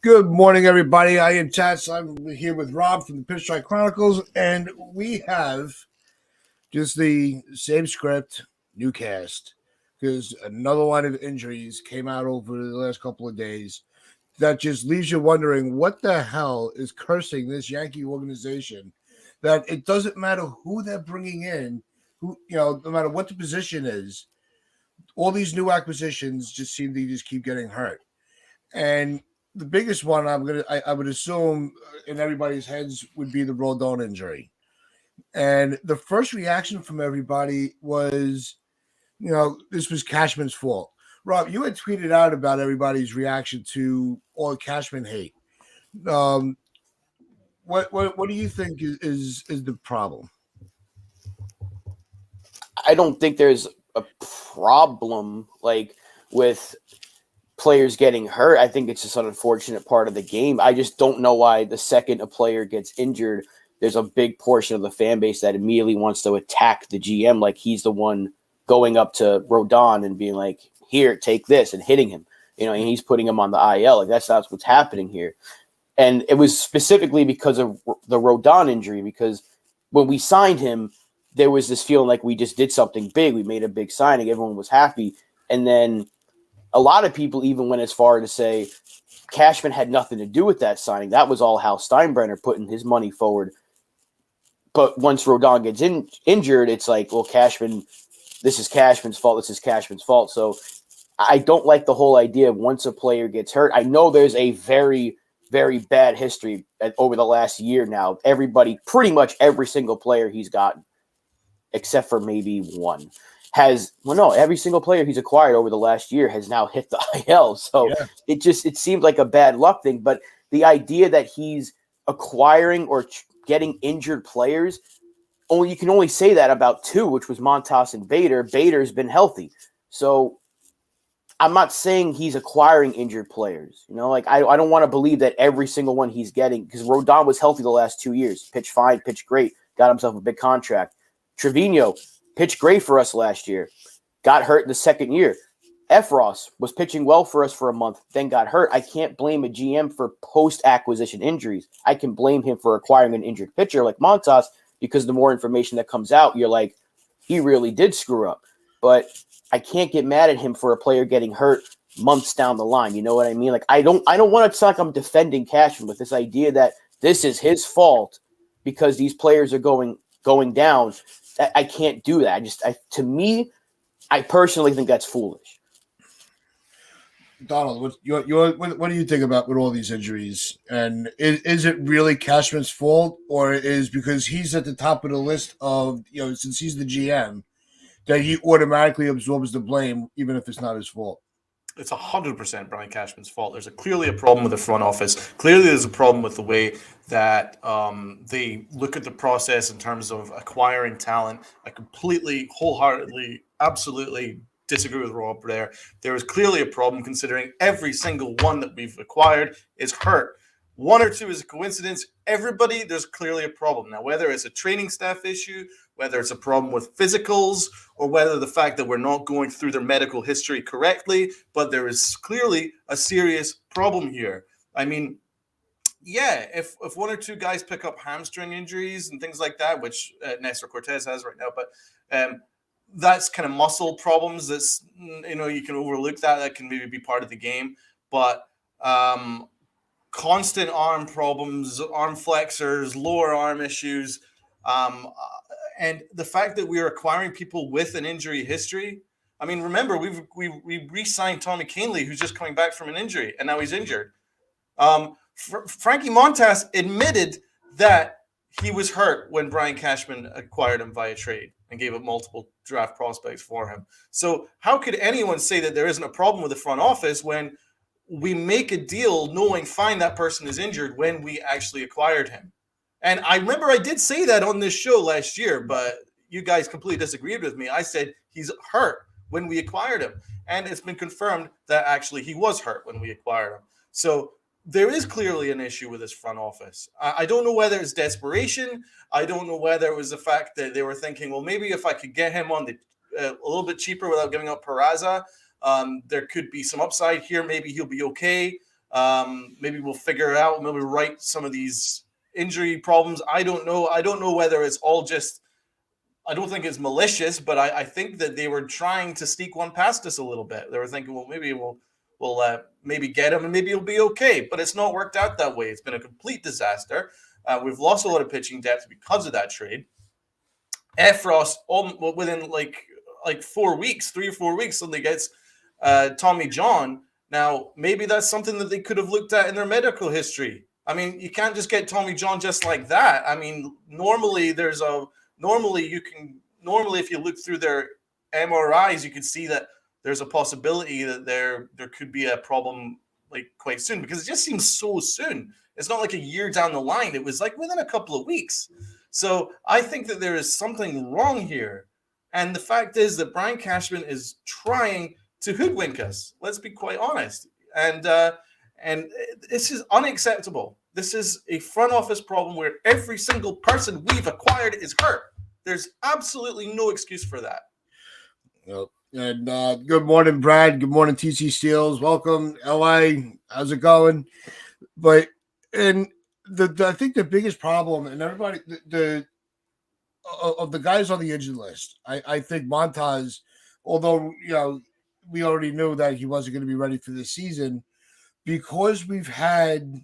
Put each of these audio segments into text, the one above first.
Good morning, everybody. I am Tats. I'm here with Rob from the Pinstripe Chronicles, and we have just the same script, new cast, because another line of injuries came out over the last couple of days that just leaves you wondering what the hell is cursing this Yankee organization. That it doesn't matter who they're bringing in, no matter what the position is, all these new acquisitions just seem to just keep getting hurt. And the biggest one I would assume in everybody's heads would be the Rodon injury. And the first reaction from everybody was, this was Cashman's fault. Rob, you had tweeted out about everybody's reaction to all the Cashman hate. What do you think is the problem? I don't think there's a problem with players getting hurt. I think it's just an unfortunate part of the game. I just don't know why the second a player gets injured, there's a big portion of the fan base that immediately wants to attack the GM like he's the one going up to Rodon and being like, here, take this, and hitting him. And he's putting him on the IL. Like that's not what's happening here. And it was specifically because of the Rodon injury, because when we signed him, there was this feeling like we just did something big. We made a big signing. Everyone was happy. And then a lot of people even went as far to say Cashman had nothing to do with that signing. That was all Hal Steinbrenner putting his money forward. But once Rodon gets injured, it's like, well, Cashman, this is Cashman's fault. This is Cashman's fault. So I don't like the whole idea of once a player gets hurt. I know there's a very, very bad history over the last year now. Everybody, pretty much every single player he's gotten, except for maybe one, every single player he's acquired over the last year has now hit the IL. So It seemed like a bad luck thing. But the idea that he's acquiring or getting injured players, you can only say that about two, which was Montas and Bader. Bader's been healthy. So I'm not saying he's acquiring injured players. I don't want to believe that every single one he's getting, because Rodon was healthy the last 2 years. Pitched fine, pitched great, got himself a big contract. Trevino pitched great for us last year, got hurt in the second year. Effross was pitching well for us for a month, then got hurt. I can't blame a GM for post-acquisition injuries. I can blame him for acquiring an injured pitcher like Montas, because the more information that comes out, you're like, he really did screw up. But I can't get mad at him for a player getting hurt months down the line. You know what I mean? I don't want to sound like I'm defending Cashman with this idea that this is his fault because these players are going down. I can't do that. To me, I personally think that's foolish. Donald, what do you think about with all these injuries? And is it really Cashman's fault, or is because he's at the top of the list of, since he's the GM, that he automatically absorbs the blame, even if it's not his fault? It's 100% Brian Cashman's fault. There's clearly a problem with the front office. Clearly, there's a problem with the way that they look at the process in terms of acquiring talent. I completely, wholeheartedly, absolutely disagree with Rob there. There is clearly a problem considering every single one that we've acquired is hurt. One or two is a coincidence. Everybody, there's clearly a problem. Now, whether it's a training staff issue, whether it's a problem with physicals, or whether the fact that we're not going through their medical history correctly, but there is clearly a serious problem here. I mean, if one or two guys pick up hamstring injuries and things like that, which Nestor Cortez has right now, but that's kind of muscle problems. That's, you can overlook that. That can maybe be part of the game. But constant arm problems, arm flexors, lower arm issues, and the fact that we are acquiring people with an injury history. I mean, remember, we re-signed Tommy Kahnle, who's just coming back from an injury, and now he's injured. Frankie Montas admitted that he was hurt when Brian Cashman acquired him via trade and gave up multiple draft prospects for him. So how could anyone say that there isn't a problem with the front office when we make a deal knowing fine that person is injured when we actually acquired him? And I remember I did say that on this show last year, but you guys completely disagreed with me. I said he's hurt when we acquired him. And it's been confirmed that actually he was hurt when we acquired him. So there is clearly an issue with this front office. I don't know whether it's desperation. I don't know whether it was the fact that they were thinking, well, maybe if I could get him on a little bit cheaper without giving up Peraza, there could be some upside here. Maybe he'll be okay. Maybe we'll figure it out. Maybe right some of these injury problems. I don't know. I don't know whether it's all just. I don't think it's malicious, but I think that they were trying to sneak one past us a little bit. They were thinking, well, maybe we'll maybe get him and maybe he'll be okay. But it's not worked out that way. It's been a complete disaster. We've lost a lot of pitching depth because of that trade. Effross, within like 4 weeks, 3 or 4 weeks, suddenly gets Tommy John. Now, maybe that's something that they could have looked at in their medical history. I mean, you can't just get Tommy John just like that. I mean, normally if you look through their MRIs, you can see that there's a possibility that there could be a problem like quite soon, because it just seems so soon. It's not like a year down the line. It was like within a couple of weeks. So I think that there is something wrong here. And the fact is that Brian Cashman is trying to hoodwink us. Let's be quite honest. And this is unacceptable. This is a front office problem where every single person we've acquired is hurt. There's absolutely no excuse for that. Yep. And good morning, Brad. Good morning, TC Steels. Welcome, LA. How's it going? But I think the biggest problem, and everybody, of the guys on the injured list, I think Montas, although we already knew that he wasn't going to be ready for this season, because we've had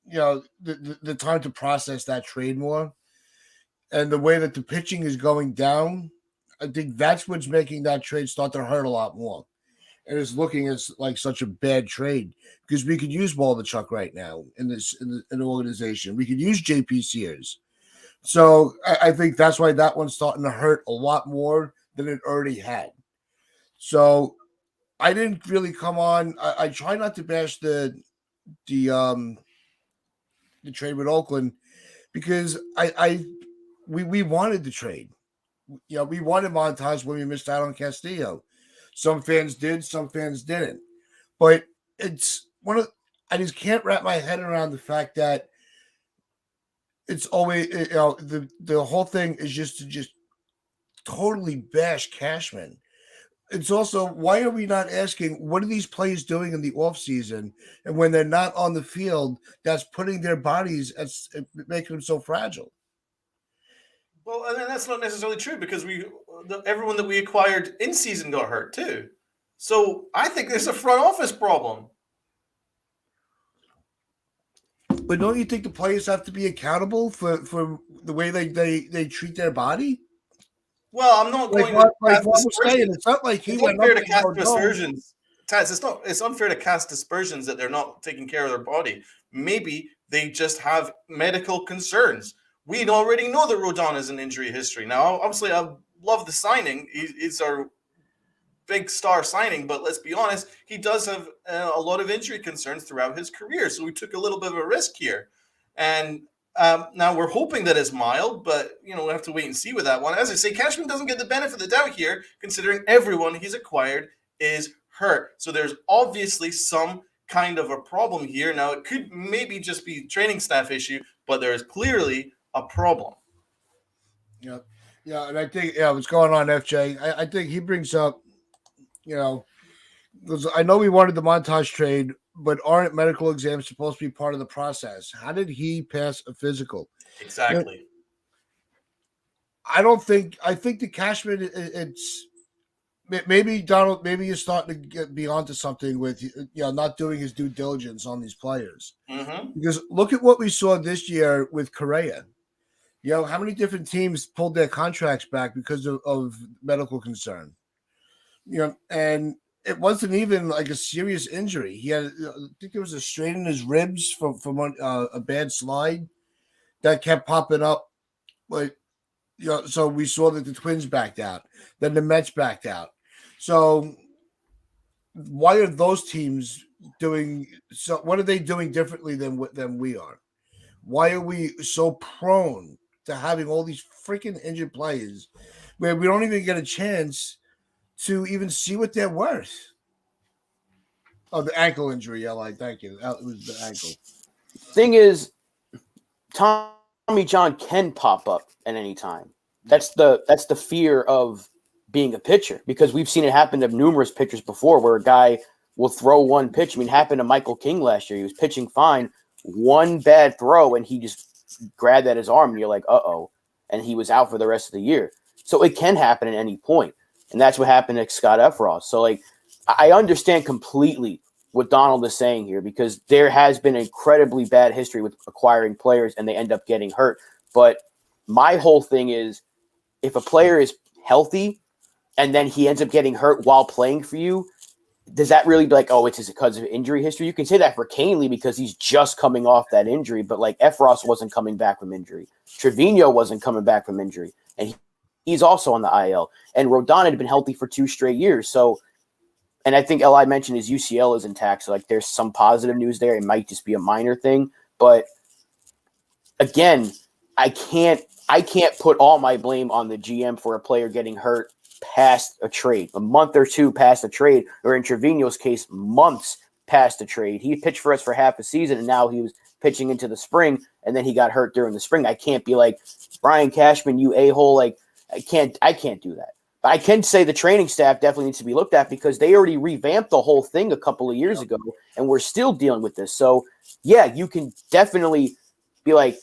the time to process that trade more, and the way that the pitching is going down, I think that's what's making that trade start to hurt a lot more. And it's looking as like such a bad trade, because we could use Waldichuk right now in the organization. We could use JP Sears. So I think that's why that one's starting to hurt a lot more than it already had. So I didn't really come on. I try not to bash the trade with Oakland, because we wanted the trade. We wanted Montas when we missed out on Castillo. Some fans did, some fans didn't. But it's I just can't wrap my head around the fact that it's always the whole thing is just to totally bash Cashman. It's also, why are we not asking, what are these players doing in the offseason, and when they're not on the field, that's putting their bodies making them so fragile? Well, and that's not necessarily true, because everyone that we acquired in season got hurt too. So I think there's a front office problem. But don't you think the players have to be accountable for the way they treat their body? Well, I'm not going to it's not like he went unfair to cast aspersions. Taz, it's unfair to cast aspersions that they're not taking care of their body. Maybe they just have medical concerns. We already know that Rodon has an injury history. Now, obviously, I love the signing. He's our big star signing, but let's be honest, he does have a lot of injury concerns throughout his career. So we took a little bit of a risk here. And now we're hoping that it's mild, but we'll have to wait and see with that one. As I say, Cashman doesn't get the benefit of the doubt here, considering everyone he's acquired is hurt. So there's obviously some kind of a problem here. Now, it could maybe just be training staff issue, but there is clearly a problem. Yeah, and I think what's going on, FJ? I think he brings up, because I know we wanted the Montas trade, but aren't medical exams supposed to be part of the process? How did he pass a physical? Exactly. I think the Cashman, it's maybe Donald, maybe you're starting to be onto something with not doing his due diligence on these players. Mm-hmm. Because look at what we saw this year with Correa. How many different teams pulled their contracts back because of medical concern? And it wasn't even like a serious injury. He had, I think there was a strain in his ribs from a bad slide that kept popping up. But so we saw that the Twins backed out, then the Mets backed out. So why are those teams doing so? What are they doing differently than we are? Why are we so prone to having all these freaking injured players where we don't even get a chance to even see what they're worth? Oh, the ankle injury, Eli. Thank you. It was the ankle. Thing is, Tommy John can pop up at any time. That's the fear of being a pitcher, because we've seen it happen to numerous pitchers before, where a guy will throw one pitch. I mean, it happened to Michael King last year. He was pitching fine, one bad throw, and he just grabbed at his arm, and you're like, uh-oh. And he was out for the rest of the year. So it can happen at any point. And that's what happened to Scott Effross. So, like, I understand completely what Donald is saying here, because there has been incredibly bad history with acquiring players and they end up getting hurt. But my whole thing is, if a player is healthy and then he ends up getting hurt while playing for you, does that really be like, oh, it's because of injury history? You can say that for Kahnle because he's just coming off that injury, but like Effross wasn't coming back from injury. Trevino wasn't coming back from injury, and he's also on the IL. And Rodon had been healthy for 2 straight years. So, and I think Li mentioned his UCL is intact. So like there's some positive news there. It might just be a minor thing. But again, I can't put all my blame on the GM for a player getting hurt past a trade, a month or two past a trade, or in Trevino's case, months past a trade. He pitched for us for half a season, and now he was pitching into the spring, and then he got hurt during the spring. I can't be like, Brian Cashman, you a-hole. Like, I can't do that. But I can say the training staff definitely needs to be looked at, because they already revamped the whole thing a couple of years ago, and we're still dealing with this. So, yeah, you can definitely be like,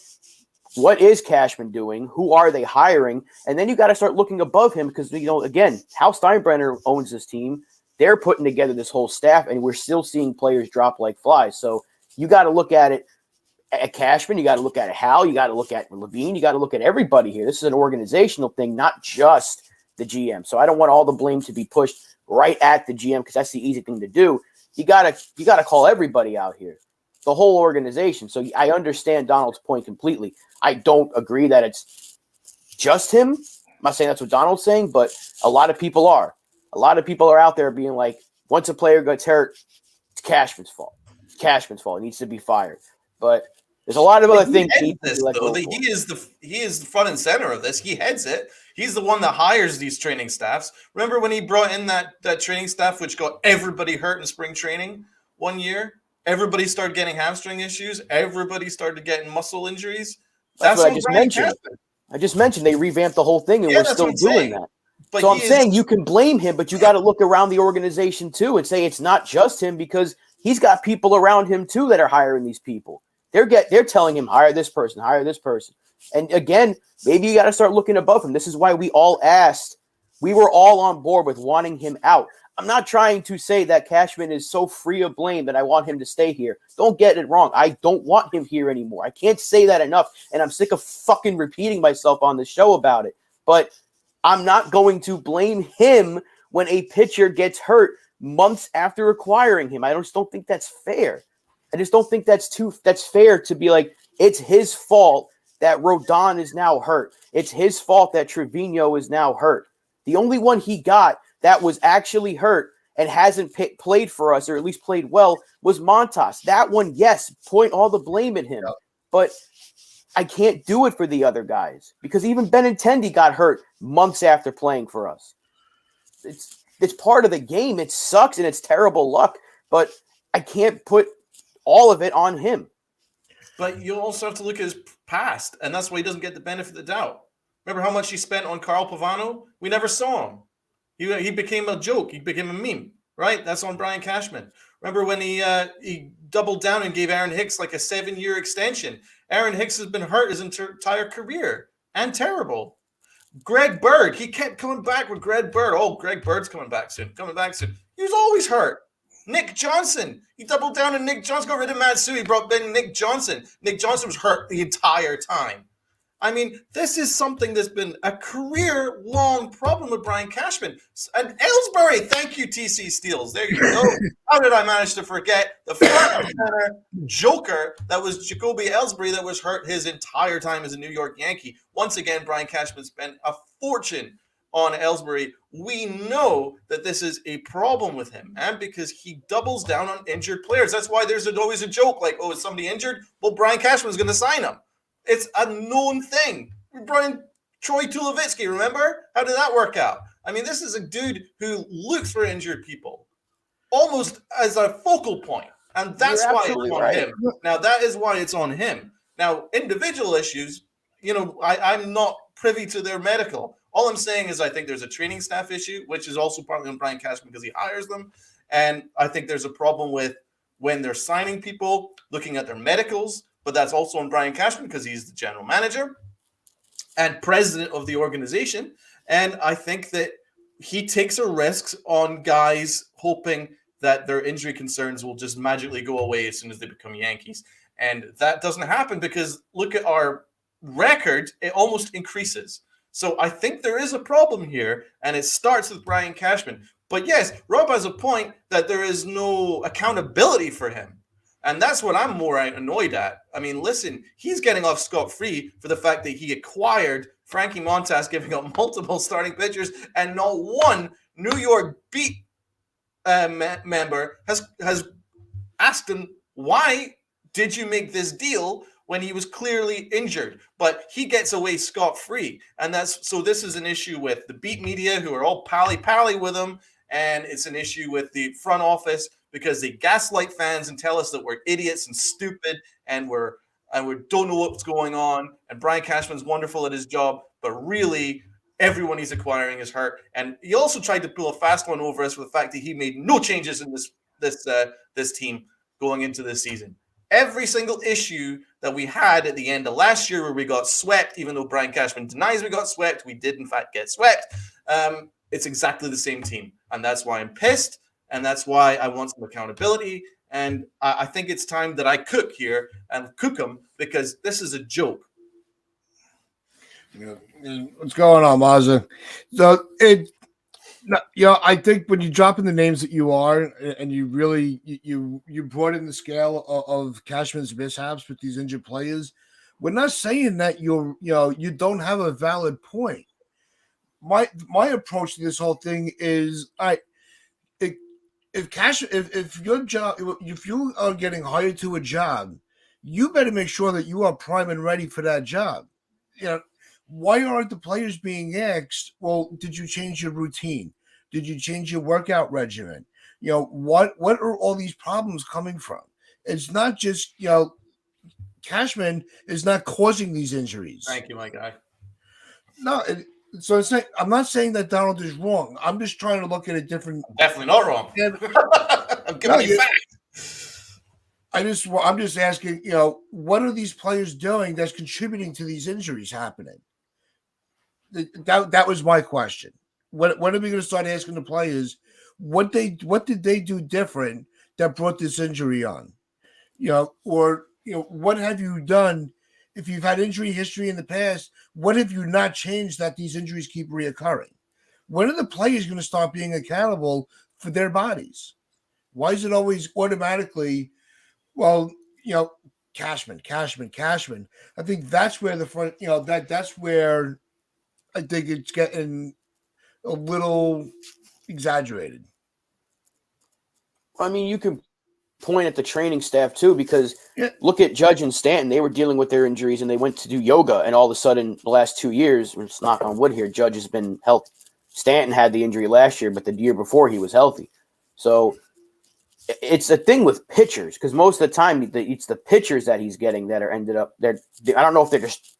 what is Cashman doing? Who are they hiring? And then you got to start looking above him, because, you know, again, Hal Steinbrenner owns this team. They're putting together this whole staff, and we're still seeing players drop like flies. So you got to look at it at Cashman. You got to look at Hal. You got to look at Levine. You got to look at everybody here. This is an organizational thing, not just the GM. So I don't want all the blame to be pushed right at the GM, because that's the easy thing to do. You got to call everybody out here, the whole organization. So I understand Donald's point completely. I don't agree that it's just him. I'm not saying that's what Donald's saying, but a lot of people are. A lot of people are out there being like, once a player gets hurt, it's Cashman's fault. It's Cashman's fault. He needs to be fired. But there's a lot of other things. He is the front and center of this. He heads it. He's the one that hires these training staffs. Remember when he brought in that training staff, which got everybody hurt in spring training one year? Everybody started getting hamstring issues. Everybody started getting muscle injuries. That's what I just mentioned. I just mentioned they revamped the whole thing, and we're still doing that. But so I'm saying you can blame him, but you got to look around the organization too and say it's not just him, because he's got people around him too that are hiring these people. They're telling him, hire this person. And again, maybe you got to start looking above him. This is why we were all on board with wanting him out. I'm not trying to say that Cashman is so free of blame that I want him to stay here. Don't get it wrong. I don't want him here anymore. I can't say that enough, and I'm sick of fucking repeating myself on the show about it. But I'm not going to blame him when a pitcher gets hurt months after acquiring him. I just don't think that's fair. I just don't think that's fair to be like, it's his fault that Rodon is now hurt. It's his fault that Trevino is now hurt. The only one he got that was actually hurt and hasn't played for us, or at least played well, was Montas. That one, yes, point all the blame at him. But I can't do it for the other guys, because even Benintendi got hurt months after playing for us. It's part of the game. It sucks and it's terrible luck, but I can't put all of it on him. But you also have to look at his past, and that's why he doesn't get the benefit of the doubt. Remember how much he spent on Carl Pavano? We never saw him. He became a joke. He became a meme, right? That's on Brian Cashman. Remember when he doubled down and gave Aaron Hicks like a 7-year extension? Aaron Hicks has been hurt his entire career and terrible. Greg Bird, he kept coming back with Greg Bird. Oh, Greg Bird's coming back soon. He was always hurt. Nick Johnson, he doubled down on Nick Johnson, got rid of Matsui, he brought in Nick Johnson. Nick Johnson was hurt the entire time. I mean, this is something that's been a career-long problem with Brian Cashman. And Ellsbury, thank you, TC Steels. There you go. How did I manage to forget the front center joker that was Jacoby Ellsbury that was hurt his entire time as a New York Yankee? Once again, Brian Cashman spent a fortune on Ellsbury. We know that this is a problem with him, and because he doubles down on injured players. That's why there's always a joke like, oh, is somebody injured? Well, Brian Cashman's going to sign him. It's a known thing. We brought in Troy Tulowitzki, remember? How did that work out? I mean, this is a dude who looks for injured people almost as a focal point, and that's why it's on him. Now, that is why it's on him. Now, individual issues, you know, I'm not privy to their medical. All I'm saying is I think there's a training staff issue, which is also partly on Brian Cashman because he hires them. And I think there's a problem with when they're signing people, looking at their medicals, but that's also on Brian Cashman because he's the general manager and president of the organization. And I think that he takes a risk on guys hoping that their injury concerns will just magically go away as soon as they become Yankees. And that doesn't happen because look at our record, it almost increases. So I think there is a problem here, and it starts with Brian Cashman. But yes, Rob has a point that there is no accountability for him. And that's what I'm more annoyed at. I mean, listen, he's getting off scot-free for the fact that he acquired Frankie Montas, giving up multiple starting pitchers, and not one New York beat member has asked him, why did you make this deal when he was clearly injured? But he gets away scot-free. And this is an issue with the beat media who are all pally with him. And it's an issue with the front office because they gaslight fans and tell us that we're idiots and stupid and we don't know what's going on. And Brian Cashman's wonderful at his job, but really everyone he's acquiring is hurt. And he also tried to pull a fast one over us with the fact that he made no changes in this team going into this season. Every single issue that we had at the end of last year where we got swept, even though Brian Cashman denies we got swept, we did in fact get swept. It's exactly the same team. And that's why I'm pissed. And that's why I want some accountability. And I think it's time that I cook here and cook them because this is a joke. Yeah. What's going on, Mazza? So I think when you drop in the names that you are, and you really you brought in the scale of Cashman's mishaps with these injured players, we're not saying that you don't have a valid point. My approach to this whole thing is if your job, if you are getting hired to a job, you better make sure that you are prime and ready for that job. Why aren't the players being asked, well, did you change your routine? Did you change your workout regimen? What are all these problems coming from? It's not just, Cashman is not causing these injuries. Thank you, my guy. No, so it's not, I'm not saying that Donald is wrong. I'm just trying to look at a different. Definitely not wrong. I'm giving you facts. I'm just asking, what are these players doing that's contributing to these injuries happening? That was my question. When are we going to start asking the players what did they do different that brought this injury on? What have you done? If you've had injury history in the past, what have you not changed that these injuries keep reoccurring? When are the players going to start being accountable for their bodies? Why is it always automatically, Cashman? I think that's where the front, that's where I think it's getting a little exaggerated. I mean, you can point at the training staff too, because look at Judge and Stanton. They were dealing with their injuries and they went to do yoga, and all of a sudden the last 2 years, let's knock on wood here, Judge has been healthy. Stanton had the injury last year, but the year before he was healthy. So it's a thing with pitchers, because most of the time it's the pitchers that he's getting that are ended up there. I don't know if they're just,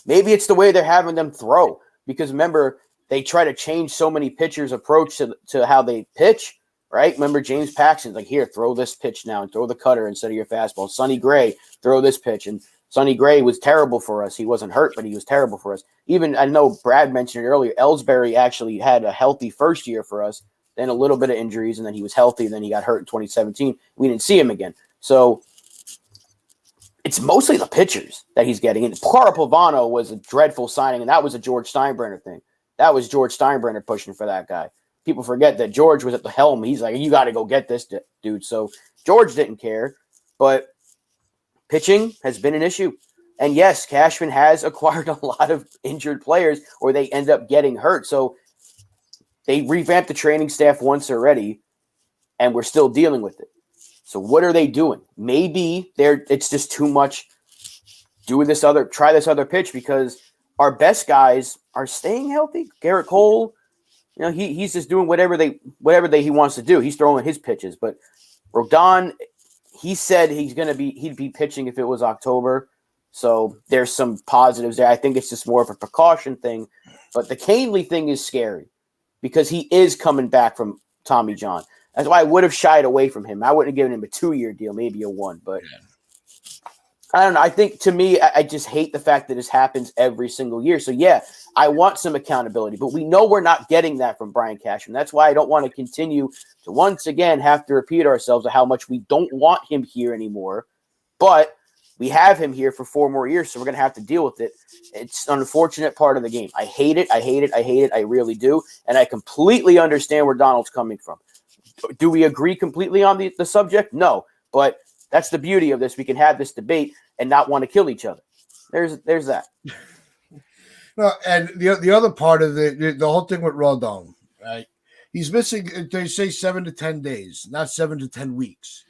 maybe it's the way they're having them throw, because remember, they try to change so many pitchers' approach to how they pitch, right? Remember James Paxton's like, here, throw this pitch now and throw the cutter instead of your fastball. Sonny Gray, throw this pitch. And Sonny Gray was terrible for us. He wasn't hurt, but he was terrible for us. Even, I know Brad mentioned it earlier, Ellsbury actually had a healthy first year for us, then a little bit of injuries, and then he was healthy, and then he got hurt in 2017. We didn't see him again. So it's mostly the pitchers that he's getting. And Clara Pavano was a dreadful signing, and that was a George Steinbrenner thing. That was George Steinbrenner pushing for that guy. People forget that George was at the helm. He's like, you got to go get this dude. So George didn't care, but pitching has been an issue. And yes, Cashman has acquired a lot of injured players, or they end up getting hurt. So they revamped the training staff once already, and we're still dealing with it. So what are they doing? Maybe it's just too much. Try this other pitch, because our best guys are staying healthy. Garrett Cole, he's just doing whatever he wants to do. He's throwing his pitches. But Rodon, he said he'd be pitching if it was October. So there's some positives there. I think it's just more of a precaution thing. But the Kahnle thing is scary, because he is coming back from Tommy John. That's why I would have shied away from him. I wouldn't have given him a 2-year deal, maybe a 1. But I don't know. I think, to me, I just hate the fact that this happens every single year. So, yeah, I want some accountability. But we know we're not getting that from Brian Cashman. That's why I don't want to continue to once again have to repeat ourselves of how much we don't want him here anymore. But we have him here for 4 more years, so we're going to have to deal with it. It's an unfortunate part of the game. I hate it. I hate it. I hate it. I really do. And I completely understand where Donald's coming from. Do we agree completely on the subject? No. But that's the beauty of this. We can have this debate and not want to kill each other. There's that. No, and the other part of the whole thing with Rodon, right? He's missing, they say, 7 to 10 days, not 7 to 10 weeks.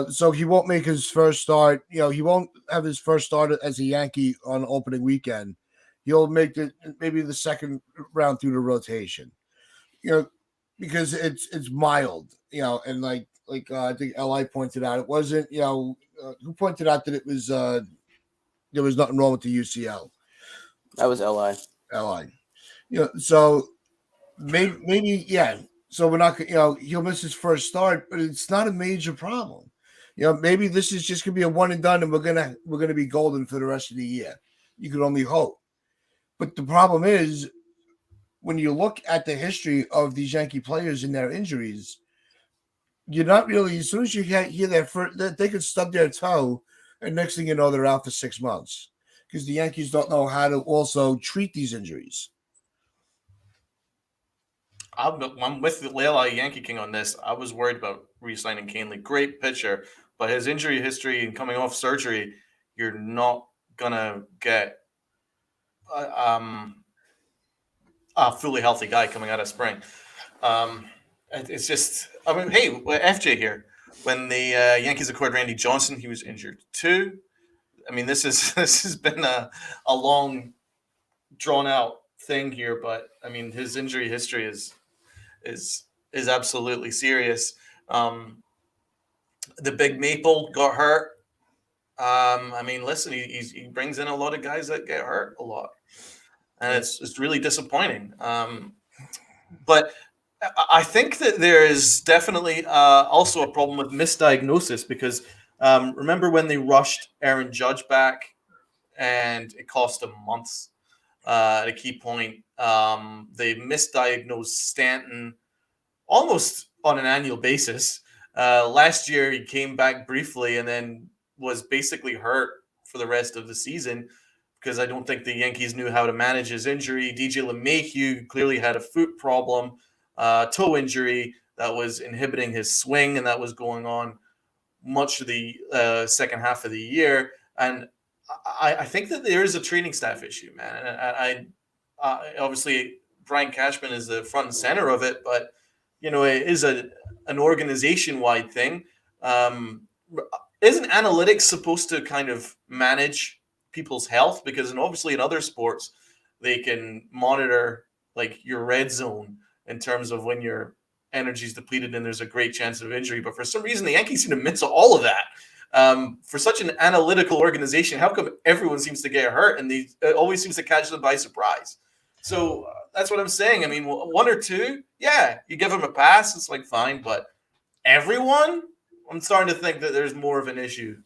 So he won't make his first start. He won't have his first start as a Yankee on opening weekend. He'll make maybe the second round through the rotation. Because it's mild. And like I think Li pointed out, it wasn't. Who pointed out that it was there was nothing wrong with the UCL. That was Li. So maybe yeah. So we're not. He'll miss his first start, but it's not a major problem. Maybe this is just gonna be a one and done, and we're gonna be golden for the rest of the year. You could only hope. But the problem is, when you look at the history of these Yankee players and their injuries, you're not really. As soon as you hear that they could stub their toe, and next thing you know, they're out for 6 months because the Yankees don't know how to also treat these injuries. I'm with the Leila Yankee King on this. I was worried about re-signing Kahnle. Great pitcher, but his injury history and coming off surgery, you're not gonna get a fully healthy guy coming out of spring. It's just, hey, FJ here. When the Yankees acquired Randy Johnson, he was injured too. This has been a long, drawn out thing here, but his injury history is absolutely serious. The Big Maple got hurt. Listen, he brings in a lot of guys that get hurt a lot, and it's really disappointing. But I think that there is definitely also a problem with misdiagnosis because remember when they rushed Aaron Judge back and it cost them months at a key point. They misdiagnosed Stanton almost on an annual basis. Last year, he came back briefly and then was basically hurt for the rest of the season because I don't think the Yankees knew how to manage his injury. DJ LeMahieu clearly had a foot problem, toe injury that was inhibiting his swing, and that was going on much of the second half of the year. And I think that there is a training staff issue, man. And I obviously Brian Cashman is the front and center of it, but it is an organization-wide thing. Isn't analytics supposed to kind of manage people's health? Because obviously in other sports, they can monitor like your red zone in terms of when your energy is depleted and there's a great chance of injury. But for some reason, the Yankees seem to miss all of that. For such an analytical organization, how come everyone seems to get hurt and it always seems to catch them by surprise? So that's what I'm saying. 1 or 2, yeah, you give them a pass, it's like fine, but everyone, I'm starting to think that there's more of an issue.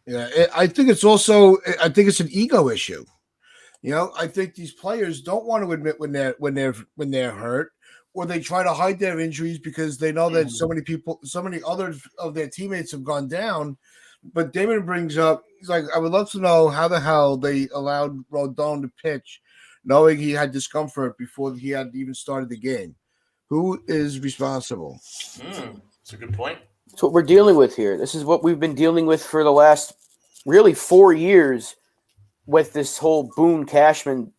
Yeah, I think it's an ego issue. I think these players don't want to admit when they're hurt, or they try to hide their injuries because they know that so many other of their teammates have gone down. But Damon brings up, he's like, I would love to know how the hell they allowed Rodon to pitch, knowing he had discomfort before he had even started the game. Who is responsible? That's a good point. That's what we're dealing with here. This is what we've been dealing with for the last really 4 years with this whole Boone-Cashman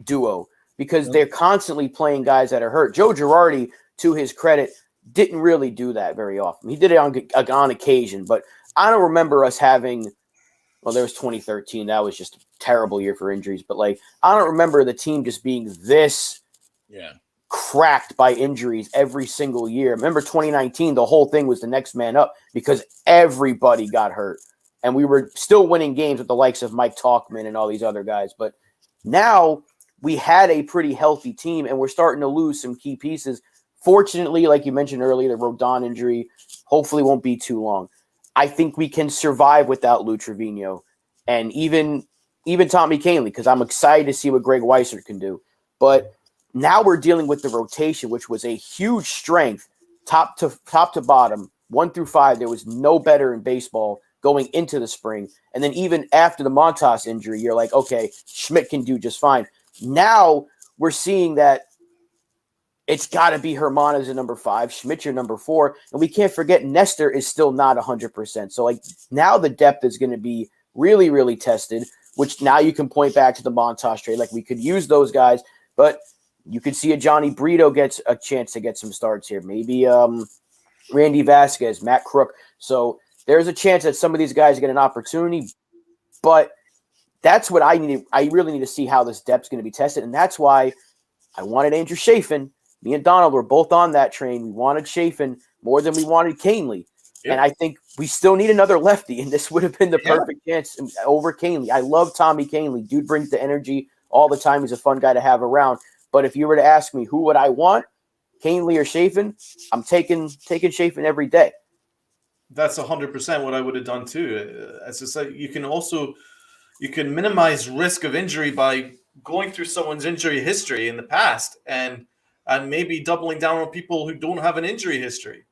duo because they're constantly playing guys that are hurt. Joe Girardi, to his credit, didn't really do that very often. He did it on occasion, but I don't remember us having – well, there was 2013. That was just a terrible year for injuries. But, I don't remember the team just being this cracked by injuries every single year. Remember 2019, the whole thing was the next man up because everybody got hurt. And we were still winning games with the likes of Mike Tauchman and all these other guys. But now we had a pretty healthy team, and we're starting to lose some key pieces Fortunately, like you mentioned earlier, the Rodon injury hopefully won't be too long. I think we can survive without Lou Trevino and even Tommy Kahnle, because I'm excited to see what Greg Weissert can do. But now we're dealing with the rotation, which was a huge strength, top to bottom, 1 through 5. There was no better in baseball going into the spring. And then even after the Montas injury, you're like, okay, Schmidt can do just fine. Now we're seeing that it's got to be Herman as a number 5, Schmidt your number 4, and we can't forget Nestor is still not 100%. So like now the depth is going to be really, really tested, which now you can point back to the Montas trade. Like we could use those guys, but you could see a Johnny Brito gets a chance to get some starts here. Maybe Randy Vasquez, Matt Crook. So there's a chance that some of these guys get an opportunity, but that's what I need. I really need to see how this depth's going to be tested, and that's why I wanted Andrew Chafin. Me and Donald were both on that train. We wanted Chafin more than we wanted Kahnle. Yep. And I think we still need another lefty, and this would have been the perfect chance over Kahnle. I love Tommy Kahnle. Dude brings the energy all the time. He's a fun guy to have around. But if you were to ask me who would I want, Kahnle or Chafin, I'm taking Chafin every day. That's 100% what I would have done too. As I said, you can minimize risk of injury by going through someone's injury history in the past and maybe doubling down on people who don't have an injury history.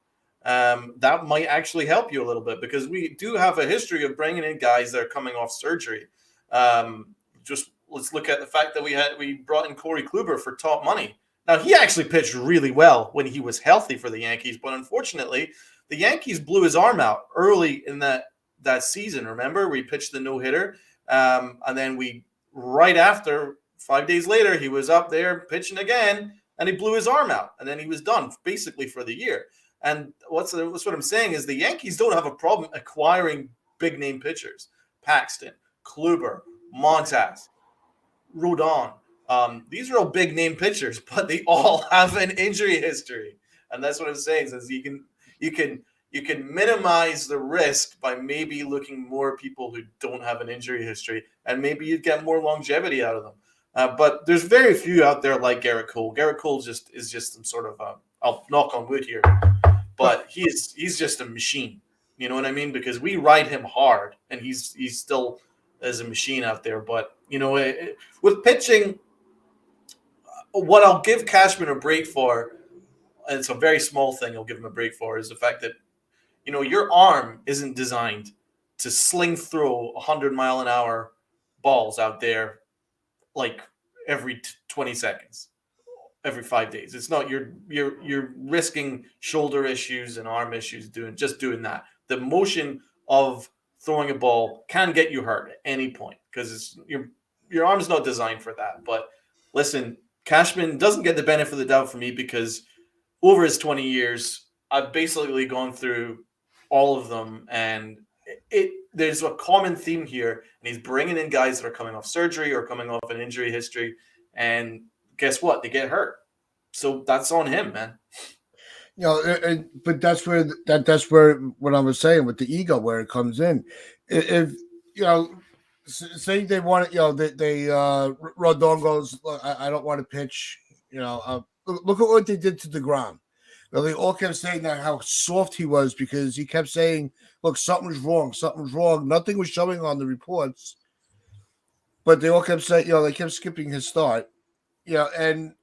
That might actually help you a little bit, because we do have a history of bringing in guys that are coming off surgery. Just let's look at the fact that we brought in Corey Kluber for top money. Now, he actually pitched really well when he was healthy for the Yankees, but unfortunately, the Yankees blew his arm out early in that season. Remember, we pitched the no-hitter, and then right after, 5 days later, he was up there pitching again, and he blew his arm out, and then he was done basically for the year. And what's what I'm saying is the Yankees don't have a problem acquiring big-name pitchers. Paxton, Kluber, Montas, Rodon. These are all big-name pitchers, but they all have an injury history. And that's what I'm saying, is you can minimize the risk by maybe looking more people who don't have an injury history, and maybe you'd get more longevity out of them. But there's very few out there like Garrett Cole. Garrett Cole is just some sort of I'll knock on wood here, but he's just a machine. You know what I mean? Because we ride him hard, and he's still as a machine out there. But with pitching, what I'll give Cashman a break for, and it's a very small thing I'll give him a break for, is the fact that your arm isn't designed to sling through 100-mile-an-hour balls out there like every 20 seconds, every 5 days. It's not. You're risking shoulder issues and arm issues doing that. The motion of throwing a ball can get you hurt at any point, because your arm's not designed for that. But listen, Cashman doesn't get the benefit of the doubt for me, because over his 20 years, I've basically gone through all of them, and there's a common theme here, and he's bringing in guys that are coming off surgery or coming off an injury history, and guess what? They get hurt. So that's on him, man. But that's where what I was saying with the ego, where it comes in. If say they want it, they Rodon goes, look, I don't want to pitch. Look at what they did to DeGrom. They all kept saying that how soft he was, because he kept saying, look, something's wrong. Nothing was showing on the reports. But they all kept saying, they kept skipping his start. And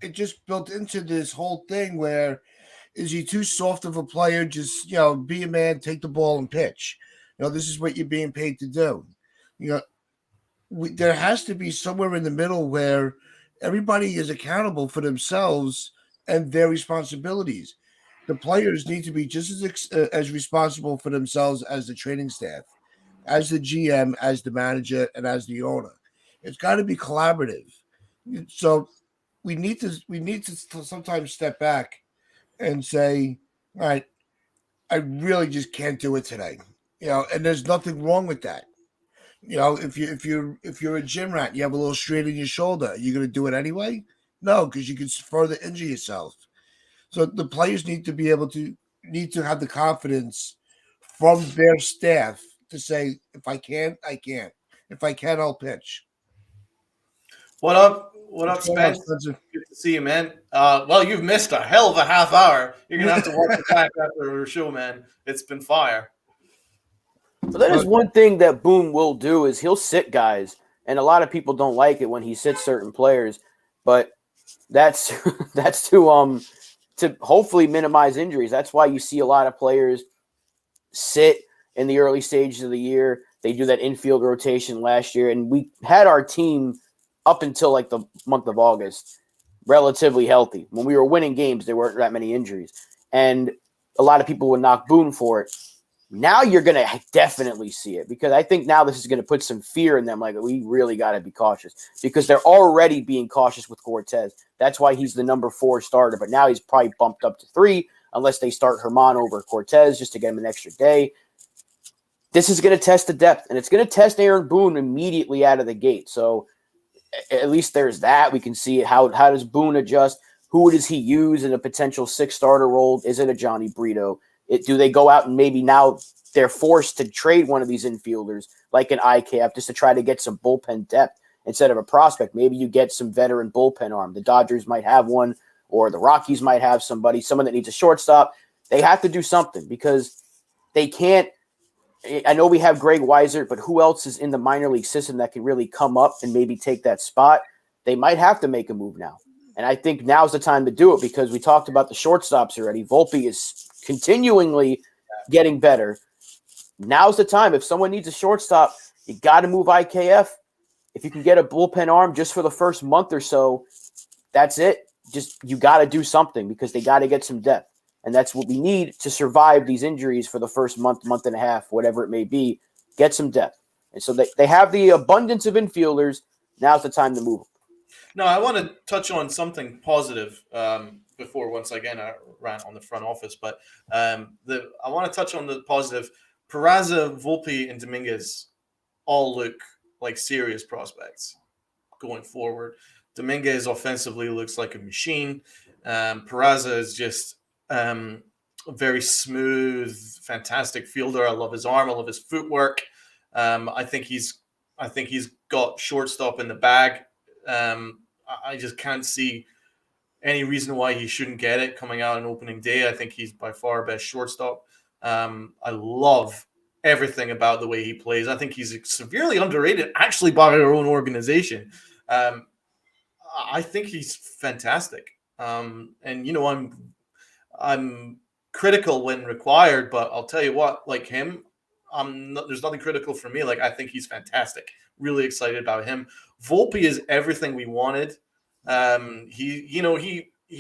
it just built into this whole thing where, is he too soft of a player? Just, be a man, take the ball and pitch. This is what you're being paid to do. There has to be somewhere in the middle where everybody is accountable for themselves and their responsibilities. The players need to be just as responsible for themselves as the training staff, as the GM, as the manager, and as the owner. It's got to be collaborative. So we need to sometimes step back and say, all right, I really just can't do it today. And there's nothing wrong with that. If you're a gym rat, you have a little strain in your shoulder, you're going to do it anyway? No, because you can further injure yourself. So the players need to have the confidence from their staff to say, if I can't, I can't. If I can, I'll pitch. What What up, What's going on, Spence? Spencer? Good to see you, man. Well, you've missed a hell of a half hour. You're gonna have to watch it back after our show, man. It's been fire. But that is one thing that Boone will do is he'll sit guys, and a lot of people don't like it when he sits certain players, but that's that's to hopefully minimize injuries. That's why you see a lot of players sit in the early stages of the year. They do that infield rotation last year, and we had our team up until like the month of August relatively healthy. When we were winning games, there weren't that many injuries, and a lot of people would knock Boone for it. Now you're going to definitely see it because I think now this is going to put some fear in them. Like, we really got to be cautious because they're already being cautious with Cortez. That's why he's the number 4 starter, but now he's probably bumped up to 3 unless they start Herman over Cortez just to get him an extra day. This is going to test the depth, and it's going to test Aaron Boone immediately out of the gate. So at least there's that. We can see how does Boone adjust? Who does he use in a potential 6 starter role? Is it a Johnny Brito? Do they go out and maybe now they're forced to trade one of these infielders like an IKF just to try to get some bullpen depth instead of a prospect? Maybe you get some veteran bullpen arm. The Dodgers might have one, or the Rockies might have someone that needs a shortstop. They have to do something because they can't. I know we have Greg Weiser, but who else is in the minor league system that can really come up and maybe take that spot? They might have to make a move now. And I think now's the time to do it because we talked about the shortstops already. Volpe is continually getting better. Now's the time. If someone needs a shortstop, you got to move IKF. If you can get a bullpen arm just for the first month or so, that's it. Just you got to do something because they got to get some depth. And that's what we need to survive these injuries for the first month, month and a half, whatever it may be. Get some depth. And so they have the abundance of infielders. Now's the time to move them. No, I want to touch on something positive before once again I rant on the front office, but I want to touch on the positive. Peraza, Volpe, and Dominguez all look like serious prospects going forward. Dominguez offensively looks like a machine. Peraza is just a very smooth, fantastic fielder. I love his arm. I love his footwork. I think he's got shortstop in the bag. I just can't see any reason why he shouldn't get it coming out on opening day. I think he's by far best shortstop. I love everything about the way he plays. I think he's severely underrated, actually, by our own organization. I think he's fantastic. And you know, I'm critical when required, but I'll tell you what, like him, there's nothing critical for me. Like, I think he's fantastic. Really excited about him. Volpe is everything we wanted. He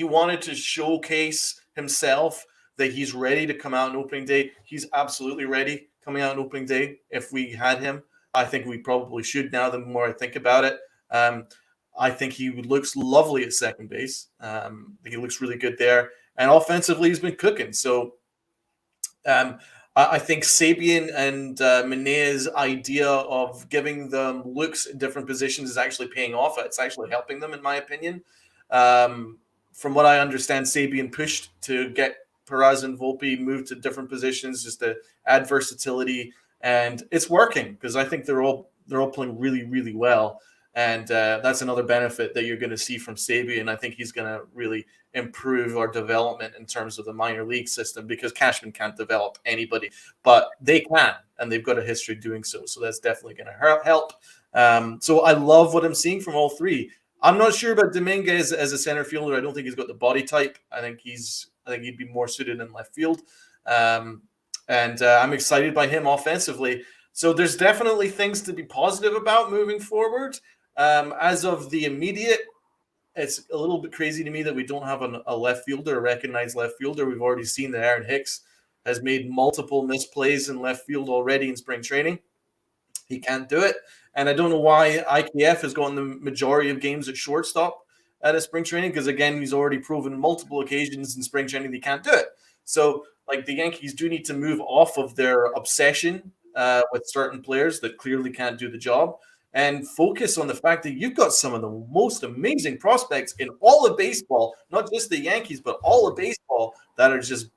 wanted to showcase himself that he's ready to come out on opening day. He's absolutely ready coming out on opening day. If we had him, I think we probably should now. The more I think about it, I think he looks lovely at second base. He looks really good there, and offensively, he's been cooking. So, I think Sabian and Menea's idea of giving them looks in different positions is actually paying off. It's actually helping them, in my opinion. From what I understand, Sabian pushed to get Peraza and Volpe moved to different positions just to add versatility, and it's working because I think they're all playing really, really well. And that's another benefit that you're going to see from Sabian. I think he's going to really improve our development in terms of the minor league system because Cashman can't develop anybody, but they can, and they've got a history doing so. So that's definitely going to help. So I love what I'm seeing from all three. I'm not sure about Dominguez as a center fielder. I don't think he's got the body type. I think he'd be more suited in left field. And I'm excited by him offensively. So there's definitely things to be positive about moving forward. As of the immediate, it's a little bit crazy to me that we don't have a left fielder, a recognized left fielder. We've already seen that Aaron Hicks has made multiple misplays in left field already in spring training. He can't do it. And I don't know why IKF has gotten the majority of games at shortstop at a spring training because, again, he's already proven multiple occasions in spring training that he can't do it. So, like, the Yankees do need to move off of their obsession with certain players that clearly can't do the job and focus on the fact that you've got some of the most amazing prospects in all of baseball, not just the Yankees, but all of baseball that are just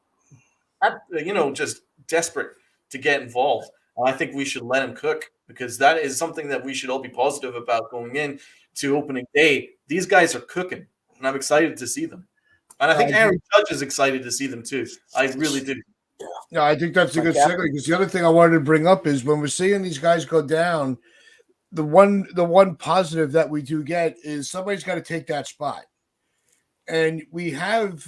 desperate to get involved. I think we should let him cook because that is something that we should all be positive about going in. to opening day, these guys are cooking, and I'm excited to see them. And I think Aaron Judge is excited to see them too. I really do. Yeah, I think that's a good segue, because the other thing I wanted to bring up is when we're seeing these guys go down, the one positive that we do get is somebody's got to take that spot. And we have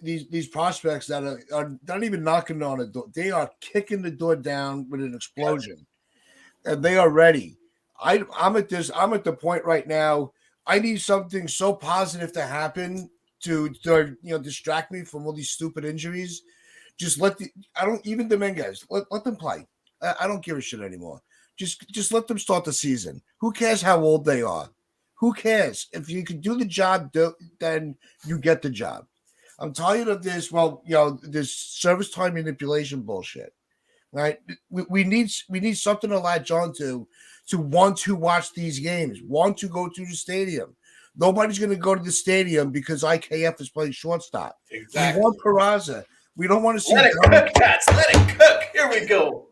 these prospects that are not even knocking on the door. They are kicking the door down with an explosion. And they are ready. I'm at the point right now. I need something so positive to happen to distract me from all these stupid injuries. Just even Dominguez, let them play. I don't give a shit anymore. Just let them start the season. Who cares how old they are? Who cares? If you can do the job, then you get the job. I'm tired of this. This service time manipulation bullshit. Right? We need something to latch on to want to watch these games, want to go to the stadium. Nobody's going to go to the stadium because IKF is playing shortstop. Exactly. We want Peraza. We don't want to see. Let it cook, cats. Let it cook. Here we go.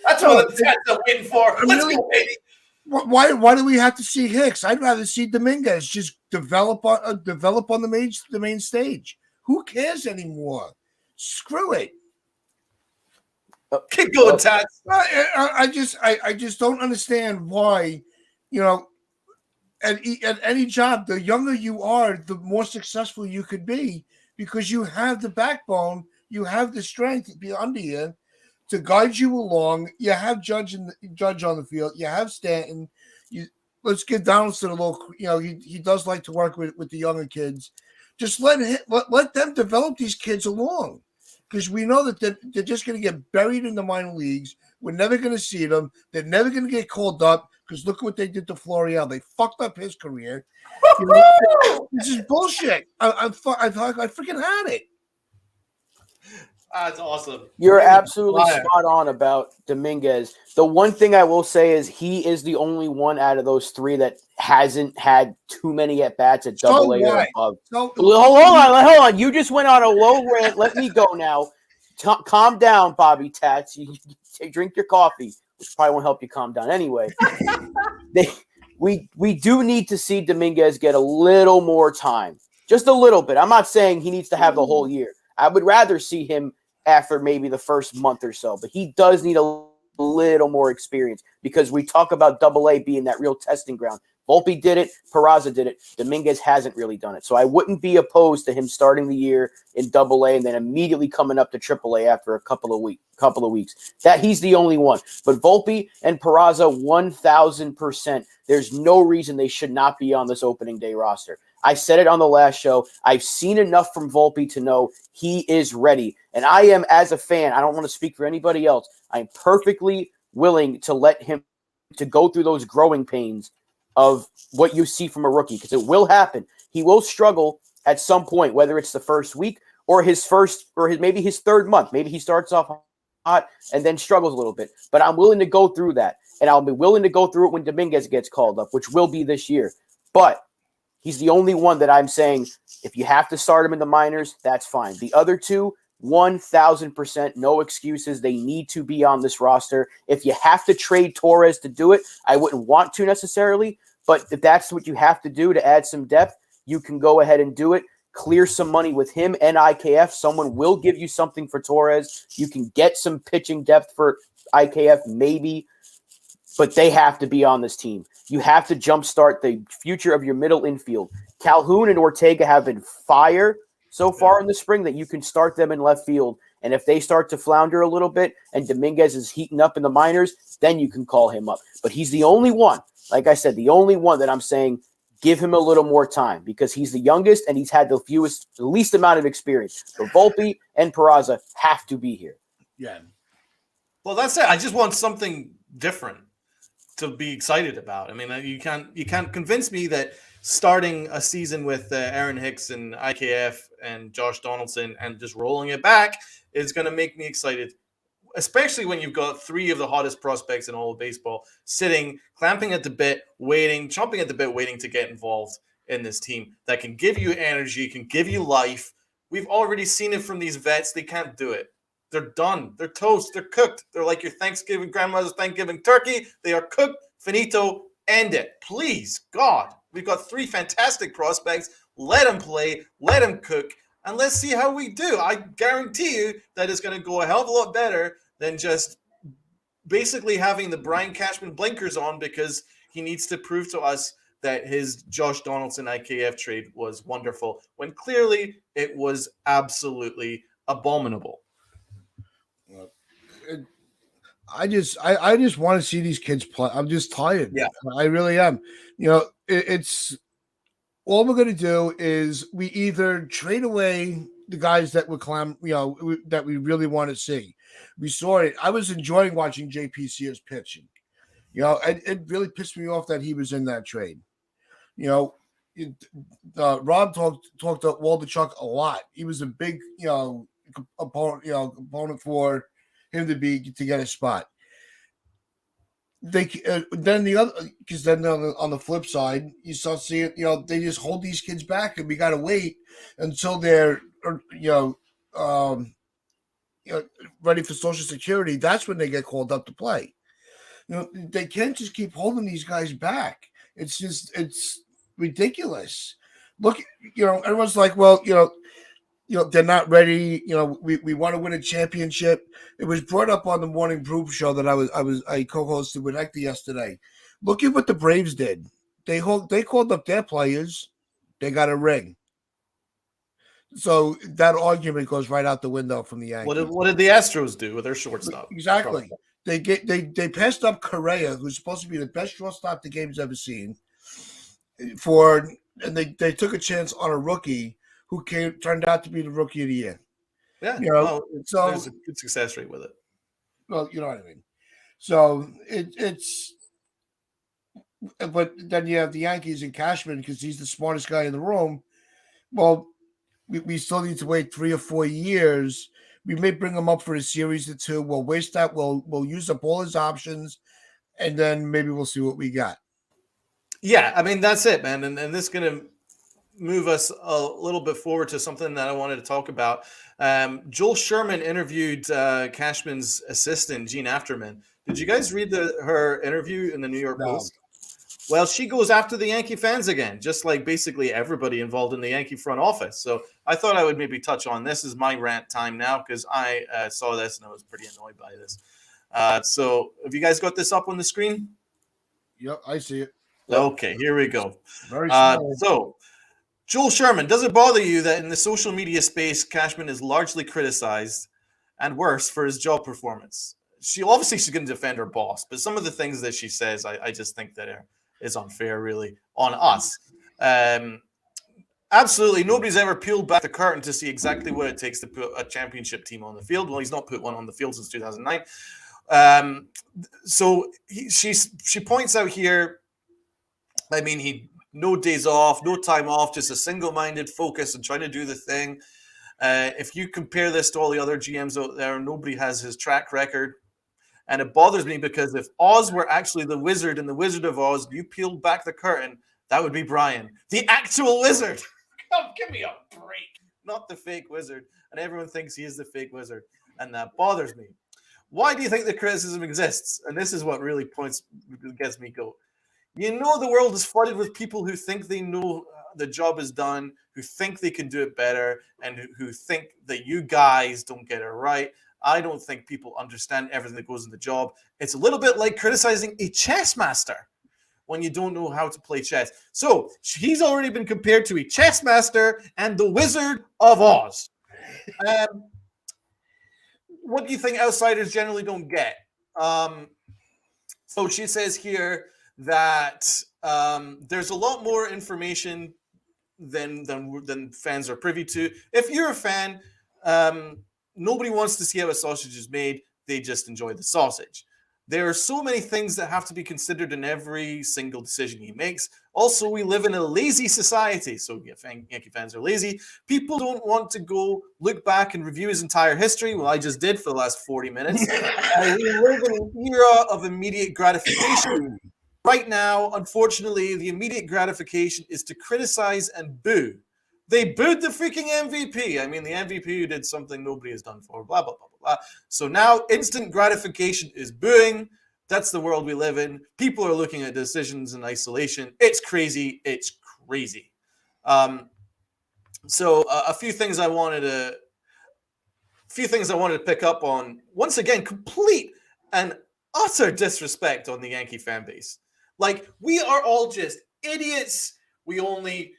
That's what the cats are waiting for. Let's go, baby. Why do we have to see Hicks? I'd rather see Dominguez just develop on the main stage. Who cares anymore? Screw it. Keep going, Tats. I just don't understand why, at any job, the younger you are, the more successful you could be, because you have the backbone, you have the strength to be under you to guide you along. You have Judge on the field. You have Stanton. Let's get down to the little. He does like to work with the younger kids. Just let them develop these kids along, because we know that they're just going to get buried in the minor leagues. We're never going to see them. They're never going to get called up, because look what they did to Florial. They fucked up his career. This is bullshit. I freaking had it. That's awesome. You're absolutely spot on about Dominguez. The one thing I will say is he is the only one out of those three that hasn't had too many at-bats at Double A or above. Hold on. You just went on a low rant. Let me go now. Calm down, Bobby Tats. You drink your coffee, which probably won't help you calm down anyway. We do need to see Dominguez get a little more time. Just a little bit. I'm not saying he needs to have the whole year. I would rather see him after maybe the first month or so, but he does need a little more experience, because we talk about Double A being that real testing ground. Volpe did it. Peraza did it. Dominguez hasn't really done it. So I wouldn't be opposed to him starting the year in Double A and then immediately coming up to Triple A after a couple of weeks. That he's the only one. But Volpe and Peraza, 1,000%. There's no reason they should not be on this opening day roster. I said it on the last show. I've seen enough from Volpe to know he is ready. And I am, as a fan, I don't want to speak for anybody else, I'm perfectly willing to let him to go through those growing pains of what you see from a rookie, because it will happen. He will struggle at some point, whether it's the first week or maybe his third month. Maybe he starts off hot and then struggles a little bit. But I'm willing to go through that. And I'll be willing to go through it when Dominguez gets called up, which will be this year. But he's the only one that I'm saying, if you have to start him in the minors, that's fine. The other two, 1,000%, no excuses. They need to be on this roster. If you have to trade Torres to do it, I wouldn't want to necessarily, but if that's what you have to do to add some depth, you can go ahead and do it. Clear some money with him and IKF. Someone will give you something for Torres. You can get some pitching depth for IKF, maybe, but they have to be on this team. You have to jumpstart the future of your middle infield. Calhoun and Ortega have been fire so far in the spring that you can start them in left field. And if they start to flounder a little bit and Dominguez is heating up in the minors, then you can call him up. But he's the only one, like I said, the only one that I'm saying give him a little more time, because he's the youngest and he's had the least amount of experience. So Volpe and Peraza have to be here. Yeah. Well, that's it. I just want something different to be excited about. I mean, you can't convince me that starting a season with Aaron Hicks and IKF and Josh Donaldson and just rolling it back is going to make me excited, especially when you've got three of the hottest prospects in all of baseball sitting, chomping at the bit, waiting to get involved in this team that can give you energy, can give you life. We've already seen it from these vets. They can't do it. They're done. They're toast. They're cooked. They're like your grandmother's Thanksgiving turkey. They are cooked. Finito. End it. Please, God. We've got 3 fantastic prospects. Let them play, let them cook, and let's see how we do. I guarantee you that it's going to go a hell of a lot better than just basically having the Brian Cashman blinkers on because he needs to prove to us that his Josh Donaldson IKF trade was wonderful when clearly it was absolutely abominable. I just want to see these kids play. I'm just tired. Yeah. I really am. It's all we're going to do is we either trade away the guys that would that we really want to see. We saw it. I was enjoying watching JP Sears pitching. It really pissed me off that he was in that trade. Rob talked to Waldichuk a lot. He was a big, opponent for him to get a spot. Then the other, because then on the flip side, you start seeing, they just hold these kids back, and we got to wait until they're, ready for Social Security. That's when they get called up to play. They can't just keep holding these guys back. It's ridiculous. Look, everyone's like, well, they're not ready. We want to win a championship. It was brought up on the Morning Brew show that I co-hosted with Hector yesterday. Look at what the Braves did. They called up their players. They got a ring. So that argument goes right out the window from the Yankees. What did the Astros do with their shortstop? Exactly. They passed up Correa, who's supposed to be the best shortstop the game's ever seen, and they took a chance on a rookie who turned out to be the rookie of the year. Yeah, so there's a good success rate with it. Well, you know what I mean. So it's, but then you have the Yankees and Cashman because he's the smartest guy in the room. Well, we still need to wait 3 or 4 years. We may bring him up for a series or 2. We'll waste that. We'll use up all his options, and then maybe we'll see what we got. Yeah, I mean, that's it, man. And this is going to move us a little bit forward to something that I wanted to talk about. Joel Sherman interviewed Cashman's assistant, Gene Afterman. Did you guys read her interview in the New York Post? Well, she goes after the Yankee fans again, just like basically everybody involved in the Yankee front office. So I thought I would maybe touch on this. Is my rant time now because I saw this and I was pretty annoyed by this. So have you guys got this up on the screen? Yep, I see it. Okay, here we go. Very small. So Joel Sherman, does it bother you that in the social media space, Cashman is largely criticized and worse for his job performance? She's going to defend her boss, but some of the things that she says, I just think that is unfair, really, on us. Absolutely, nobody's ever peeled back the curtain to see exactly what it takes to put a championship team on the field. Well, he's not put one on the field since 2009. She points out here, I mean, he no days off, no time off, just a single-minded focus and trying to do the thing. If you compare this to all the other GMs out there, nobody has his track record. And it bothers me because if Oz were actually the wizard in the Wizard of Oz, you peeled back the curtain, that would be Brian, the actual wizard. Come, give me a break. Not the fake wizard. And everyone thinks he is the fake wizard. And that bothers me. Why do you think the criticism exists? And this is what really gets me go. You know the world is flooded with people who think they know the job is done, who think they can do it better, and who think that you guys don't get it right. I don't think people understand everything that goes in the job. It's a little bit like criticizing a chess master when you don't know how to play chess. So he's already been compared to a chess master and the Wizard of Oz. What do you think outsiders generally don't get? So she says here that there's a lot more information than fans are privy to. If you're a fan, nobody wants to see how a sausage is made. They just enjoy the sausage. There are so many things that have to be considered in every single decision he makes. Also, we live in a lazy society. So Yankee fans are lazy. People don't want to go look back and review his entire history. Well, I just did for the last 40 minutes. We live in an era of immediate gratification. Right now, unfortunately, the immediate gratification is to criticize and boo. They booed the freaking MVP. I mean, the MVP who did something nobody has done for, blah, blah, blah, blah, blah. So now instant gratification is booing. That's the world we live in. People are looking at decisions in isolation. It's crazy. It's crazy. So a few things I wanted to pick up on. Once again, complete and utter disrespect on the Yankee fan base. Like, we are all just idiots. We only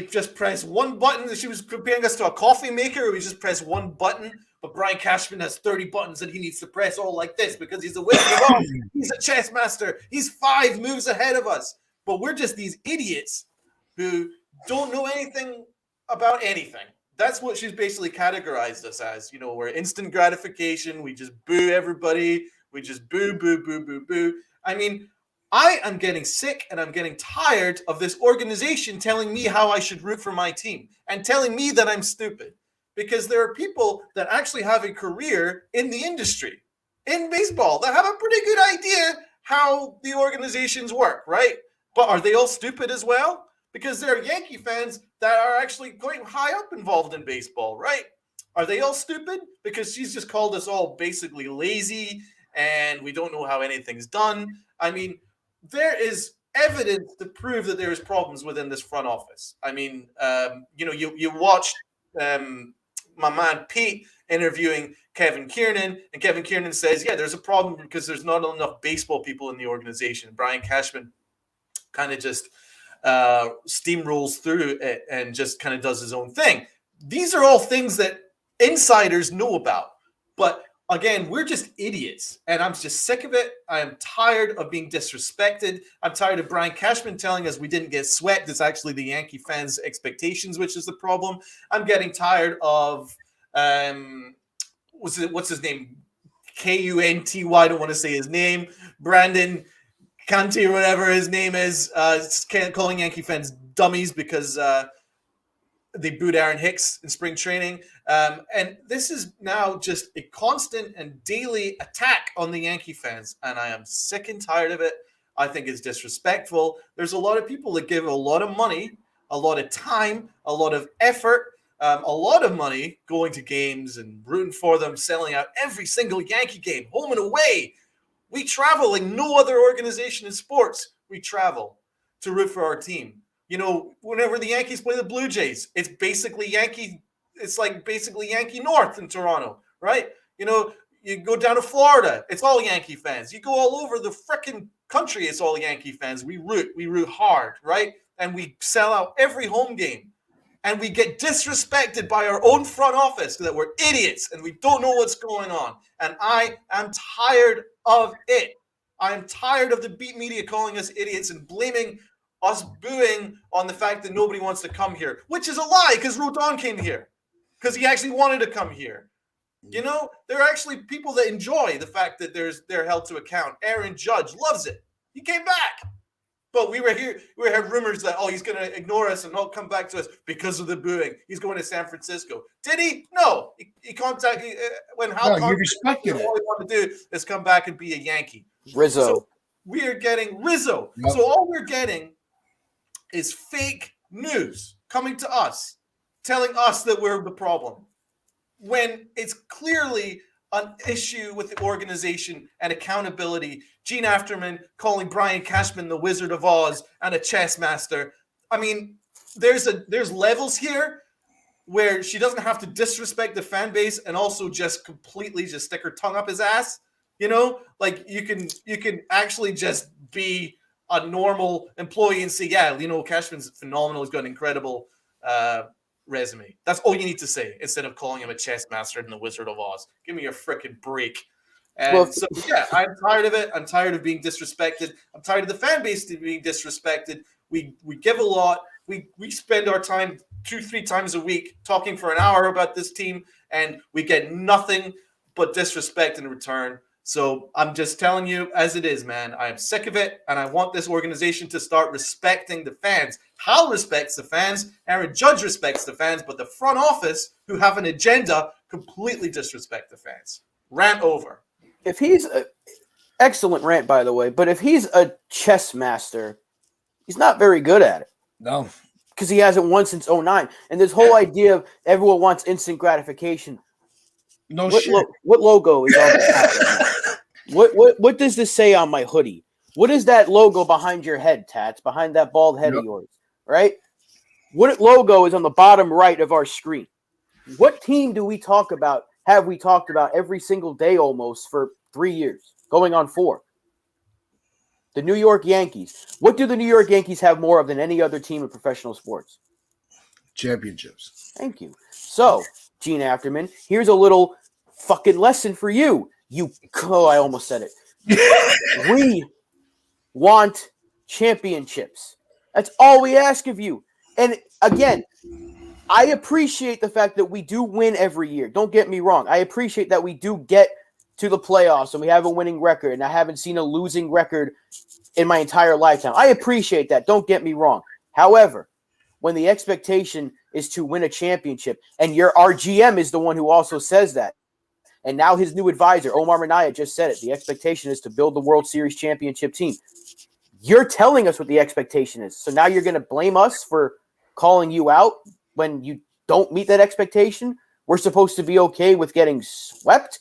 just press one button. She was comparing us to a coffee maker. We just press one button, but Brian Cashman has 30 buttons that he needs to press all like this because he's a Wizard of Oz. He's a chess master. He's 5 moves ahead of us. But we're just these idiots who don't know anything about anything. That's what she's basically categorized us as. You know, we're instant gratification. We just boo everybody. We just boo, boo, boo, boo, boo. I mean, I am getting sick and I'm getting tired of this organization telling me how I should root for my team and telling me that I'm stupid, because there are people that actually have a career in the industry, in baseball, that have a pretty good idea how the organizations work, right? But are they all stupid as well? Because there are Yankee fans that are actually quite high up involved in baseball, right? Are they all stupid? Because she's just called us all basically lazy and we don't know how anything's done. I mean, there is evidence to prove that there is problems within this front office. I mean, you watched my man Pete interviewing Kevin Kiernan, and Kevin Kiernan says, yeah, there's a problem because there's not enough baseball people in the organization. Brian Cashman kind of just steamrolls through it and just kind of does his own thing. These are all things that insiders know about, but again, we're just idiots, and I'm just sick of it. I am tired of being disrespected. I'm tired of Brian Cashman telling us we didn't get swept. It's actually the Yankee fans' expectations, which is the problem. I'm getting tired of what's his name? Kunty. I don't want to say his name. Brandon Canty or whatever his name is. Calling Yankee fans dummies because they booed Aaron Hicks in spring training. And this is now just a constant and daily attack on the Yankee fans. And I am sick and tired of it. I think it's disrespectful. There's a lot of people that give a lot of money, a lot of time, a lot of effort, a lot of money going to games and rooting for them, selling out every single Yankee game, home and away. We travel like no other organization in sports. We travel to root for our team. You know, whenever the Yankees play the Blue Jays, it's basically Yankee. It's like basically Yankee North in Toronto, right? You know, you go down to Florida, it's all Yankee fans. You go all over the freaking country, it's all Yankee fans. We root hard, right? And we sell out every home game. And we get disrespected by our own front office that we're idiots and we don't know what's going on. And I am tired of it. I am tired of the beat media calling us idiots and blaming us booing on the fact that nobody wants to come here, which is a lie because Rodon came here because he actually wanted to come here. You know, there are actually people that enjoy the fact that they're held to account. Aaron Judge loves it. He came back. But we had rumors that, he's going to ignore us and not come back to us because of the booing. He's going to San Francisco. Did he? No. He contacted when Hal you respected it. All he wanted to do is come back and be a Yankee. Rizzo. So we are getting Rizzo. Yep. So all we're getting is fake news coming to us, telling us that we're the problem, when it's clearly an issue with the organization and accountability. Gene Afterman calling Brian Cashman the Wizard of Oz and a chess master. I mean, there's levels here where she doesn't have to disrespect the fan base and also just completely just stick her tongue up his ass. You know, like you can actually just be a normal employee and say, yeah, you know, Cashman's phenomenal. He's got an incredible resume. That's all you need to say instead of calling him a chess master and the Wizard of Oz. Give me a freaking break. And so, yeah, I'm tired of it. I'm tired of being disrespected. I'm tired of the fan base being disrespected. We give a lot. We spend our time 2-3 times a week talking for an hour about this team, and we get nothing but disrespect in return. So I'm just telling you as it is, man. I am sick of it, and I want this organization to start respecting the fans. Hal respects the fans. Aaron Judge respects the fans, but the front office, who have an agenda, completely disrespect the fans. Rant over. If he's excellent rant, by the way, but if he's a chess master, he's not very good at it. No. Because he hasn't won since 2009. And this whole idea of everyone wants instant gratification. No shit. What logo is on the top? What does this say on my hoodie? What is that logo behind your head, Tats? Behind that bald head of yours, right? What logo is on the bottom right of our screen? What team do we talk about? Have we talked about every single day almost for 3 years, going on 4? The New York Yankees. What do the New York Yankees have more of than any other team in professional sports? Championships. Thank you. So, Gene Afterman, here's a little fucking lesson for you. I almost said it. We want championships. That's all we ask of you. And again, I appreciate the fact that we do win every year. Don't get me wrong. I appreciate that we do get to the playoffs and we have a winning record, and I haven't seen a losing record in my entire lifetime. I appreciate that. Don't get me wrong. However, when the expectation is to win a championship, and our GM is the one who also says that, and now his new advisor, Omar Minaya, just said it. The expectation is to build the World Series championship team. You're telling us what the expectation is. So now you're going to blame us for calling you out when you don't meet that expectation? We're supposed to be okay with getting swept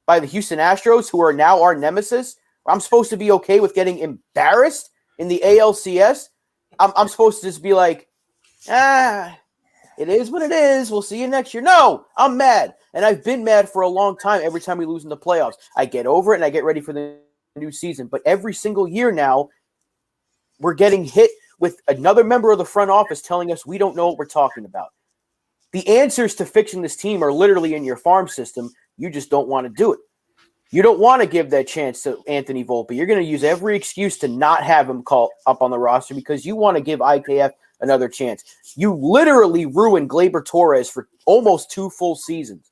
by the Houston Astros, who are now our nemesis. I'm supposed to be okay with getting embarrassed in the ALCS. I'm supposed to just be like, it is what it is. We'll see you next year. No, I'm mad. And I've been mad for a long time every time we lose in the playoffs. I get over it and I get ready for the new season. But every single year now, we're getting hit with another member of the front office telling us we don't know what we're talking about. The answers to fixing this team are literally in your farm system. You just don't want to do it. You don't want to give that chance to Anthony Volpe. You're going to use every excuse to not have him call up on the roster because you want to give IKF another chance. You literally ruined Gleyber Torres for almost 2 full seasons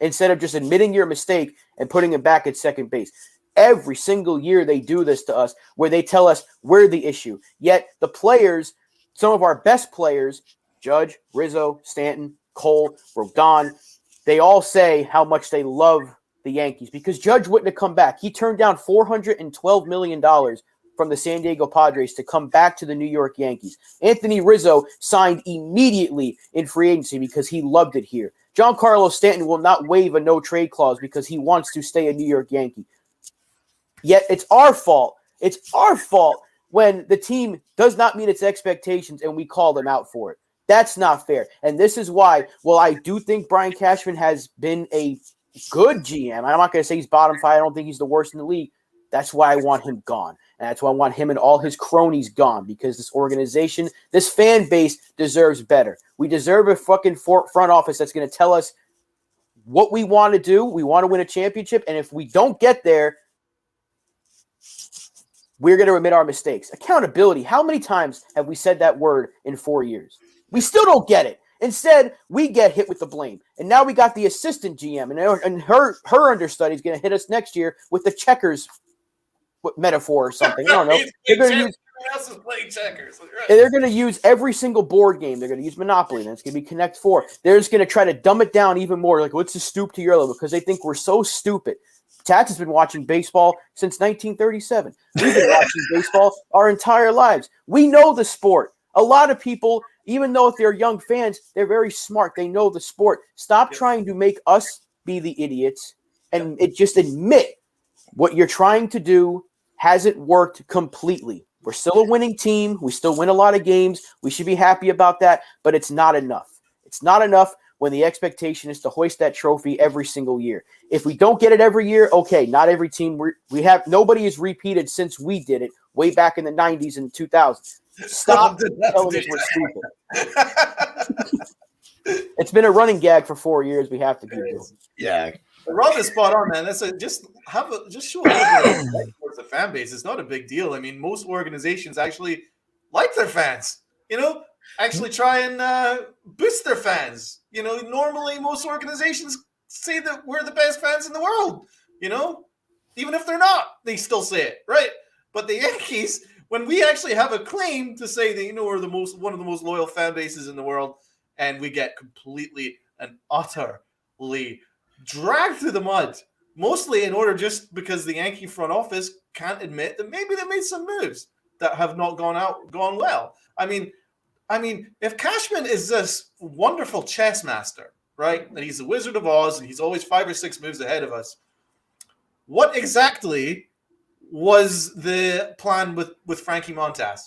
instead of just admitting your mistake and putting him back at second base. Every single year they do this to us where they tell us we're the issue. Yet the players, some of our best players, Judge, Rizzo, Stanton, Cole, Rodon, they all say how much they love the Yankees because Judge wouldn't have come back. He turned down $412 million from the San Diego Padres to come back to the New York Yankees. Anthony Rizzo signed immediately in free agency because he loved it here. Giancarlo Stanton will not waive a no-trade clause because he wants to stay a New York Yankee. Yet it's our fault. It's our fault when the team does not meet its expectations and we call them out for it. That's not fair. And this is why, well, I do think Brian Cashman has been a good GM. I'm not going to say he's bottom 5. I don't think he's the worst in the league. That's why I want him gone. And that's why I want him and all his cronies gone because this organization, this fan base deserves better. We deserve a fucking front office that's going to tell us what we want to do. We want to win a championship. And if we don't get there, we're going to admit our mistakes. Accountability. How many times have we said that word in 4 years? We still don't get it. Instead, we get hit with the blame. And now we got the assistant GM, and her understudy is going to hit us next year with the checkers metaphor or something. I don't know. They're going to use every single board game. They're going to use Monopoly. Then it's going to be Connect 4. They're just going to try to dumb it down even more. Like, what's the stoop to your level? Because they think we're so stupid. Tats has been watching baseball since 1937. We've been watching baseball our entire lives. We know the sport. A lot of people, even though if they're young fans, they're very smart. They know the sport. Stop trying to make us be the idiots and just admit what you're trying to do hasn't worked completely. We're still a winning team. We still win a lot of games. We should be happy about that, but it's not enough. It's not enough when the expectation is to hoist that trophy every single year. If we don't get it every year, okay, not every team. Nobody has repeated since we did it way back in the 90s and 2000s. Stop telling us we're stupid. It's been a running gag for 4 years. We have to keep doing it. Yeah. Rob is spot on, man. That's just show respect towards the fan base. It's not a big deal. I mean, most organizations actually like their fans. Actually try and boost their fans. Normally most organizations say that we're the best fans in the world. Even if they're not, they still say it, right? But the Yankees, when we actually have a claim to say that we're one of the most loyal fan bases in the world, and we get completely and utterly dragged through the mud, mostly in order just because the Yankee front office can't admit that maybe they made some moves that have not gone well. I mean, if Cashman is this wonderful chess master, right, that he's the Wizard of Oz and he's always 5 or 6 moves ahead of us, what exactly was the plan with Frankie Montas?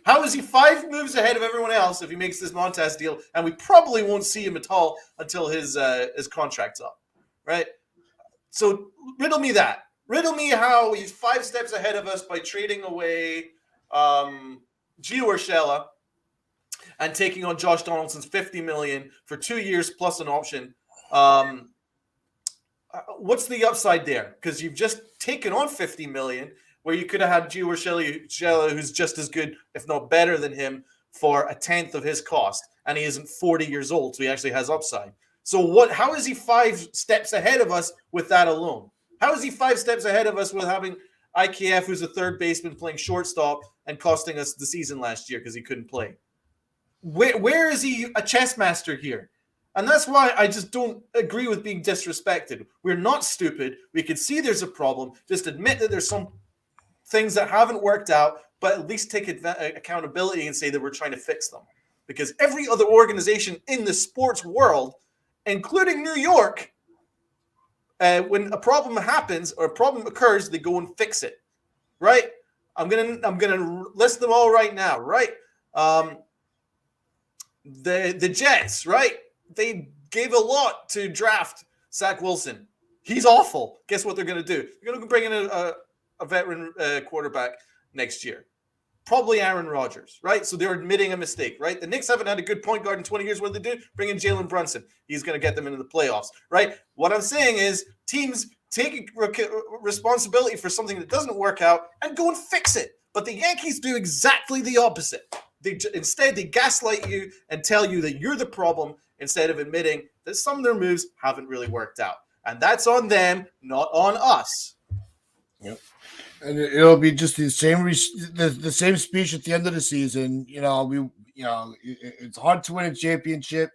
How is he 5 moves ahead of everyone else if he makes this Montas deal? And we probably won't see him at all until his contract's up, right? So riddle me that. Riddle me how he's 5 steps ahead of us by trading away Gio Urshela and taking on Josh Donaldson's $50 million for 2 years plus an option. What's the upside there? Because you've just taken on $50 million, where you could have had Gio Urshela, who's just as good, if not better than him, for a tenth of his cost, and he isn't 40 years old, so he actually has upside. So how is he 5 steps ahead of us with that alone? How is he 5 steps ahead of us with having IKF, who's a third baseman, playing shortstop and costing us the season last year because he couldn't play? Where is he a chess master here? And that's why I just don't agree with being disrespected. We're not stupid. We can see there's a problem. Just admit that there's some things that haven't worked out, but at least take accountability and say that we're trying to fix them. Because every other organization in the sports world, including New York, when a problem happens or a problem occurs, they go and fix it. Right? I'm gonna list them all right now. Right? The Jets. Right? They gave a lot to draft Zach Wilson. He's awful. Guess what they're going to do? They're going to bring in a veteran quarterback next year. Probably Aaron Rodgers, right? So they're admitting a mistake, right? The Knicks haven't had a good point guard in 20 years. What do they do? Bring in Jalen Brunson. He's going to get them into the playoffs, right? What I'm saying is teams take responsibility for something that doesn't work out and go and fix it. But the Yankees do exactly the opposite. Instead, they gaslight you and tell you that you're the problem instead of admitting that some of their moves haven't really worked out. And that's on them, not on us. Yep. And it'll be just the same speech at the end of the season. It's hard to win a championship.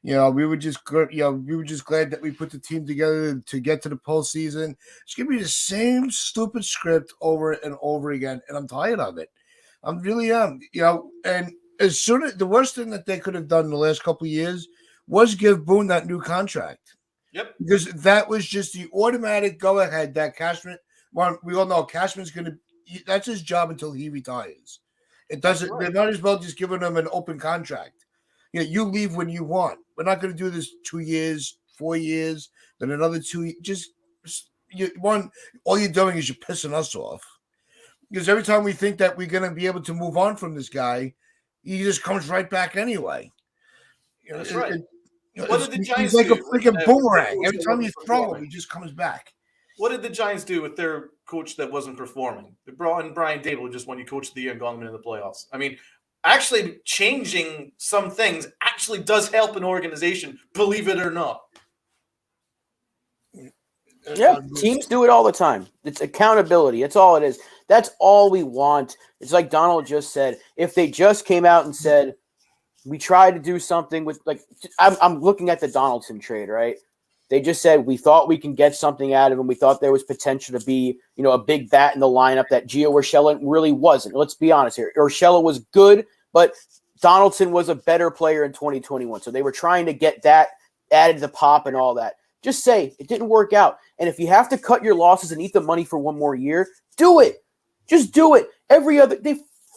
We were just glad that we put the team together to get to the postseason. It's gonna be the same stupid script over and over again, and I'm tired of it. I really am. And as soon as the worst thing that they could have done in the last couple of years was give Boone that new contract. Yep. Because that was just the automatic go ahead that Cashman. Well, we all know Cashman's that's his job until he retires. It doesn't. Right. They're not as well just giving him an open contract. You leave when you want. We're not going to do this 2 years, 4 years, then another 2 years. All you're doing is you're pissing us off. Because every time we think that we're going to be able to move on from this guy, he just comes right back anyway. That's right. What did the Giants do? He's like do? A freaking boomerang. Every time you throw him, he just comes back. What did the Giants do with their coach that wasn't performing? They brought in Brian Dable just won you coach of the year and got him into the playoffs. I mean, actually changing some things actually does help an organization, believe it or not. Yeah, teams do it all the time. It's accountability. That's all it is. That's all we want. It's like Donald just said. If they just came out and said, we tried to do something with, I'm looking at the Donaldson trade, right? They just said, we thought we can get something out of him. We thought there was potential to be, a big bat in the lineup that Gio Urshela really wasn't. Let's be honest here. Urshela was good, but Donaldson was a better player in 2021. So they were trying to get that added to the pop and all that. Just say it didn't work out. And if you have to cut your losses and eat the money for one more year, do it. Just do it. They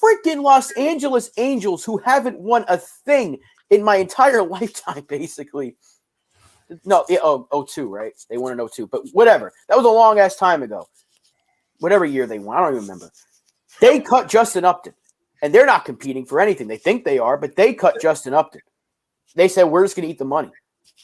freaking Los Angeles Angels, who haven't won a thing in my entire lifetime, basically. No, 02, right? They won in 02, but whatever. That was a long-ass time ago. Whatever year they won, I don't even remember. They cut Justin Upton, and they're not competing for anything. They think they are, but they cut Justin Upton. They said, we're just going to eat the money.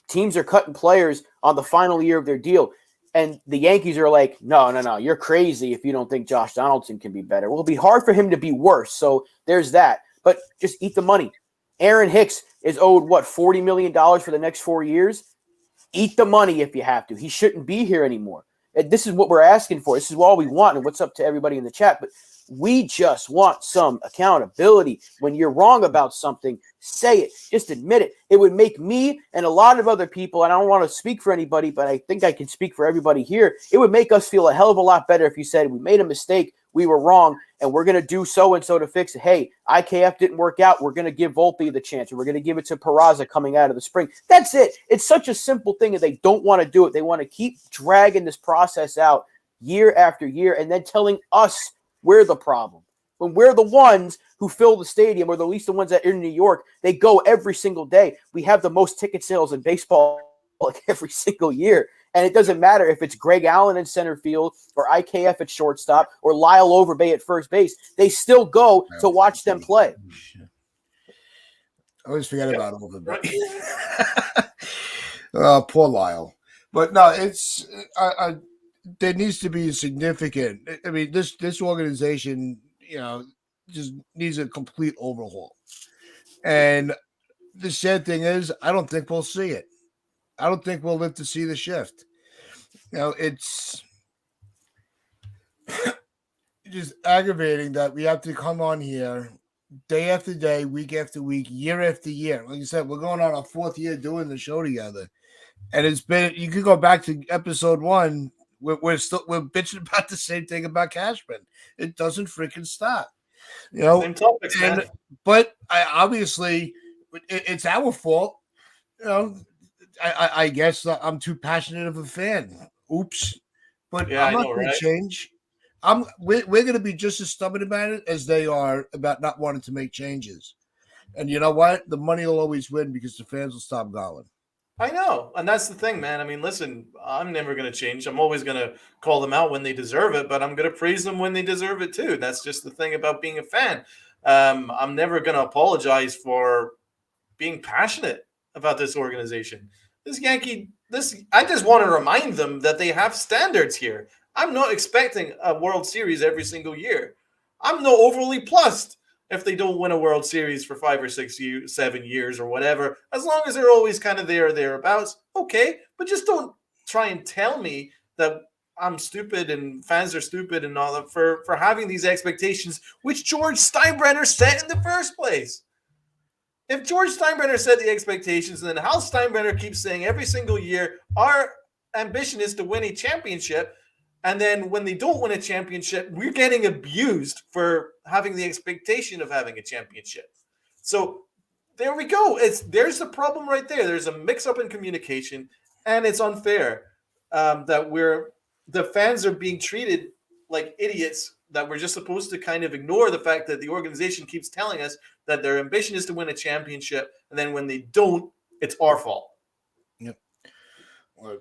Teams are cutting players on the final year of their deal, and the Yankees are like, no, you're crazy if you don't think Josh Donaldson can be better. Well, it'll be hard for him to be worse, so there's that. But just eat the money. Aaron Hicks is owed, $40 million for the next 4 years? Eat the money if you have to. He shouldn't be here anymore. And this is what we're asking for. This is all we want, and what's up to everybody in the chat. But we just want some accountability. When you're wrong about something, say it. Just admit it. It would make me and a lot of other people, and I don't want to speak for anybody, but I think I can speak for everybody here. It would make us feel a hell of a lot better if you said, we made a mistake, we were wrong, and we're going to do so-and-so to fix it. Hey, IKF didn't work out. We're going to give Volpe the chance, and we're going to give it to Peraza coming out of the spring. That's it. It's such a simple thing, and they don't want to do it. They want to keep dragging this process out year after year and then telling us we're the problem. When we're the ones who fill the stadium, or at least the ones that are in New York, they go every single day. We have the most ticket sales in baseball like every single year. And it doesn't matter if it's Greg Allen in center field or IKF at shortstop or Lyle Overbay at first base. They still go to watch them play. I always forget about Overbay. Poor Lyle. But no, it's there needs to be significant. I mean, this organization, just needs a complete overhaul. And the sad thing is, I don't think we'll see it. I don't think we'll live to see the shift. It's just aggravating that we have to come on here day after day, week after week, year after year. Like you said, we're going on our 4th year doing the show together. And it's been, you could go back to episode 1. We're bitching about the same thing about Cashman. It doesn't freaking stop. Same topics, man. But obviously, it's our fault. I guess I'm too passionate of a fan. Oops. But I'm not going to change. We're going to be just as stubborn about it as they are about not wanting to make changes. And you know what? The money will always win because the fans will stop going. I know. And that's the thing, man. I mean, listen, I'm never going to change. I'm always going to call them out when they deserve it, but I'm going to praise them when they deserve it too. That's just the thing about being a fan. I'm never going to apologize for being passionate about this organization. I just want to remind them that they have standards here. I'm not expecting a World Series every single year. I'm not overly plussed if they don't win a World Series for 5 or 6 years, 7 years or whatever, as long as they're always kind of there or thereabouts. Okay, but just don't try and tell me that I'm stupid and fans are stupid and all that for having these expectations, which George Steinbrenner set in the first place. If George Steinbrenner set the expectations, and then Hal Steinbrenner keeps saying every single year, our ambition is to win a championship, and then when they don't win a championship, we're getting abused for having the expectation of having a championship. So there we go. There's the problem right there. There's a mix-up in communication, and it's unfair that the fans are being treated like idiots, that we're just supposed to kind of ignore the fact that the organization keeps telling us that their ambition is to win a championship, and then when they don't, it's our fault. Yep. Well,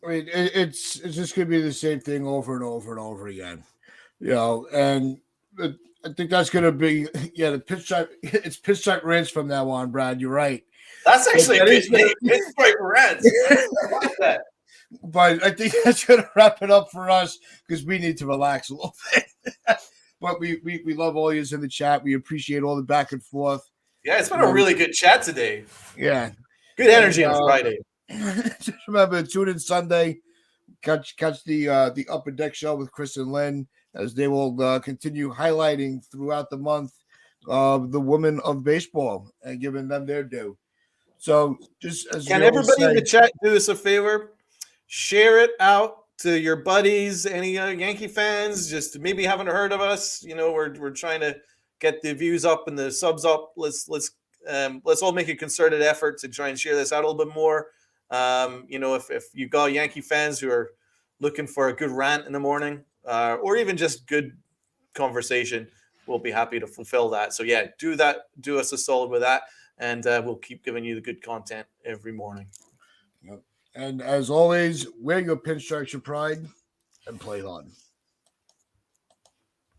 I mean, it's just going to be the same thing over and over and over again, and I think that's going to be, the Pinstripe. It's Pinstripe Rants from now on, Brad. You're right. That's actually a good name, Pinstripe Rants. I like that. But I think that's going to wrap it up for us because we need to relax a little bit. But we love all you in the chat. We appreciate all the back and forth. Yeah, it's been a really good chat today. Yeah. Good energy on Friday. Just remember, tune in Sunday. Catch the Upper Deck show with Chris and Lynn as they will continue highlighting throughout the month the women of baseball and giving them their due. So just as can everybody in the chat do us a favor? Share it out to your buddies, any Yankee fans, just maybe haven't heard of us. We're trying to get the views up and the subs up. Let's all make a concerted effort to try and share this out a little bit more. If you got Yankee fans who are looking for a good rant in the morning, or even just good conversation, we'll be happy to fulfill that. So yeah, do that. Do us a solid with that, and we'll keep giving you the good content every morning. Yep. And as always, wear your pinstripes, your pride, and play on.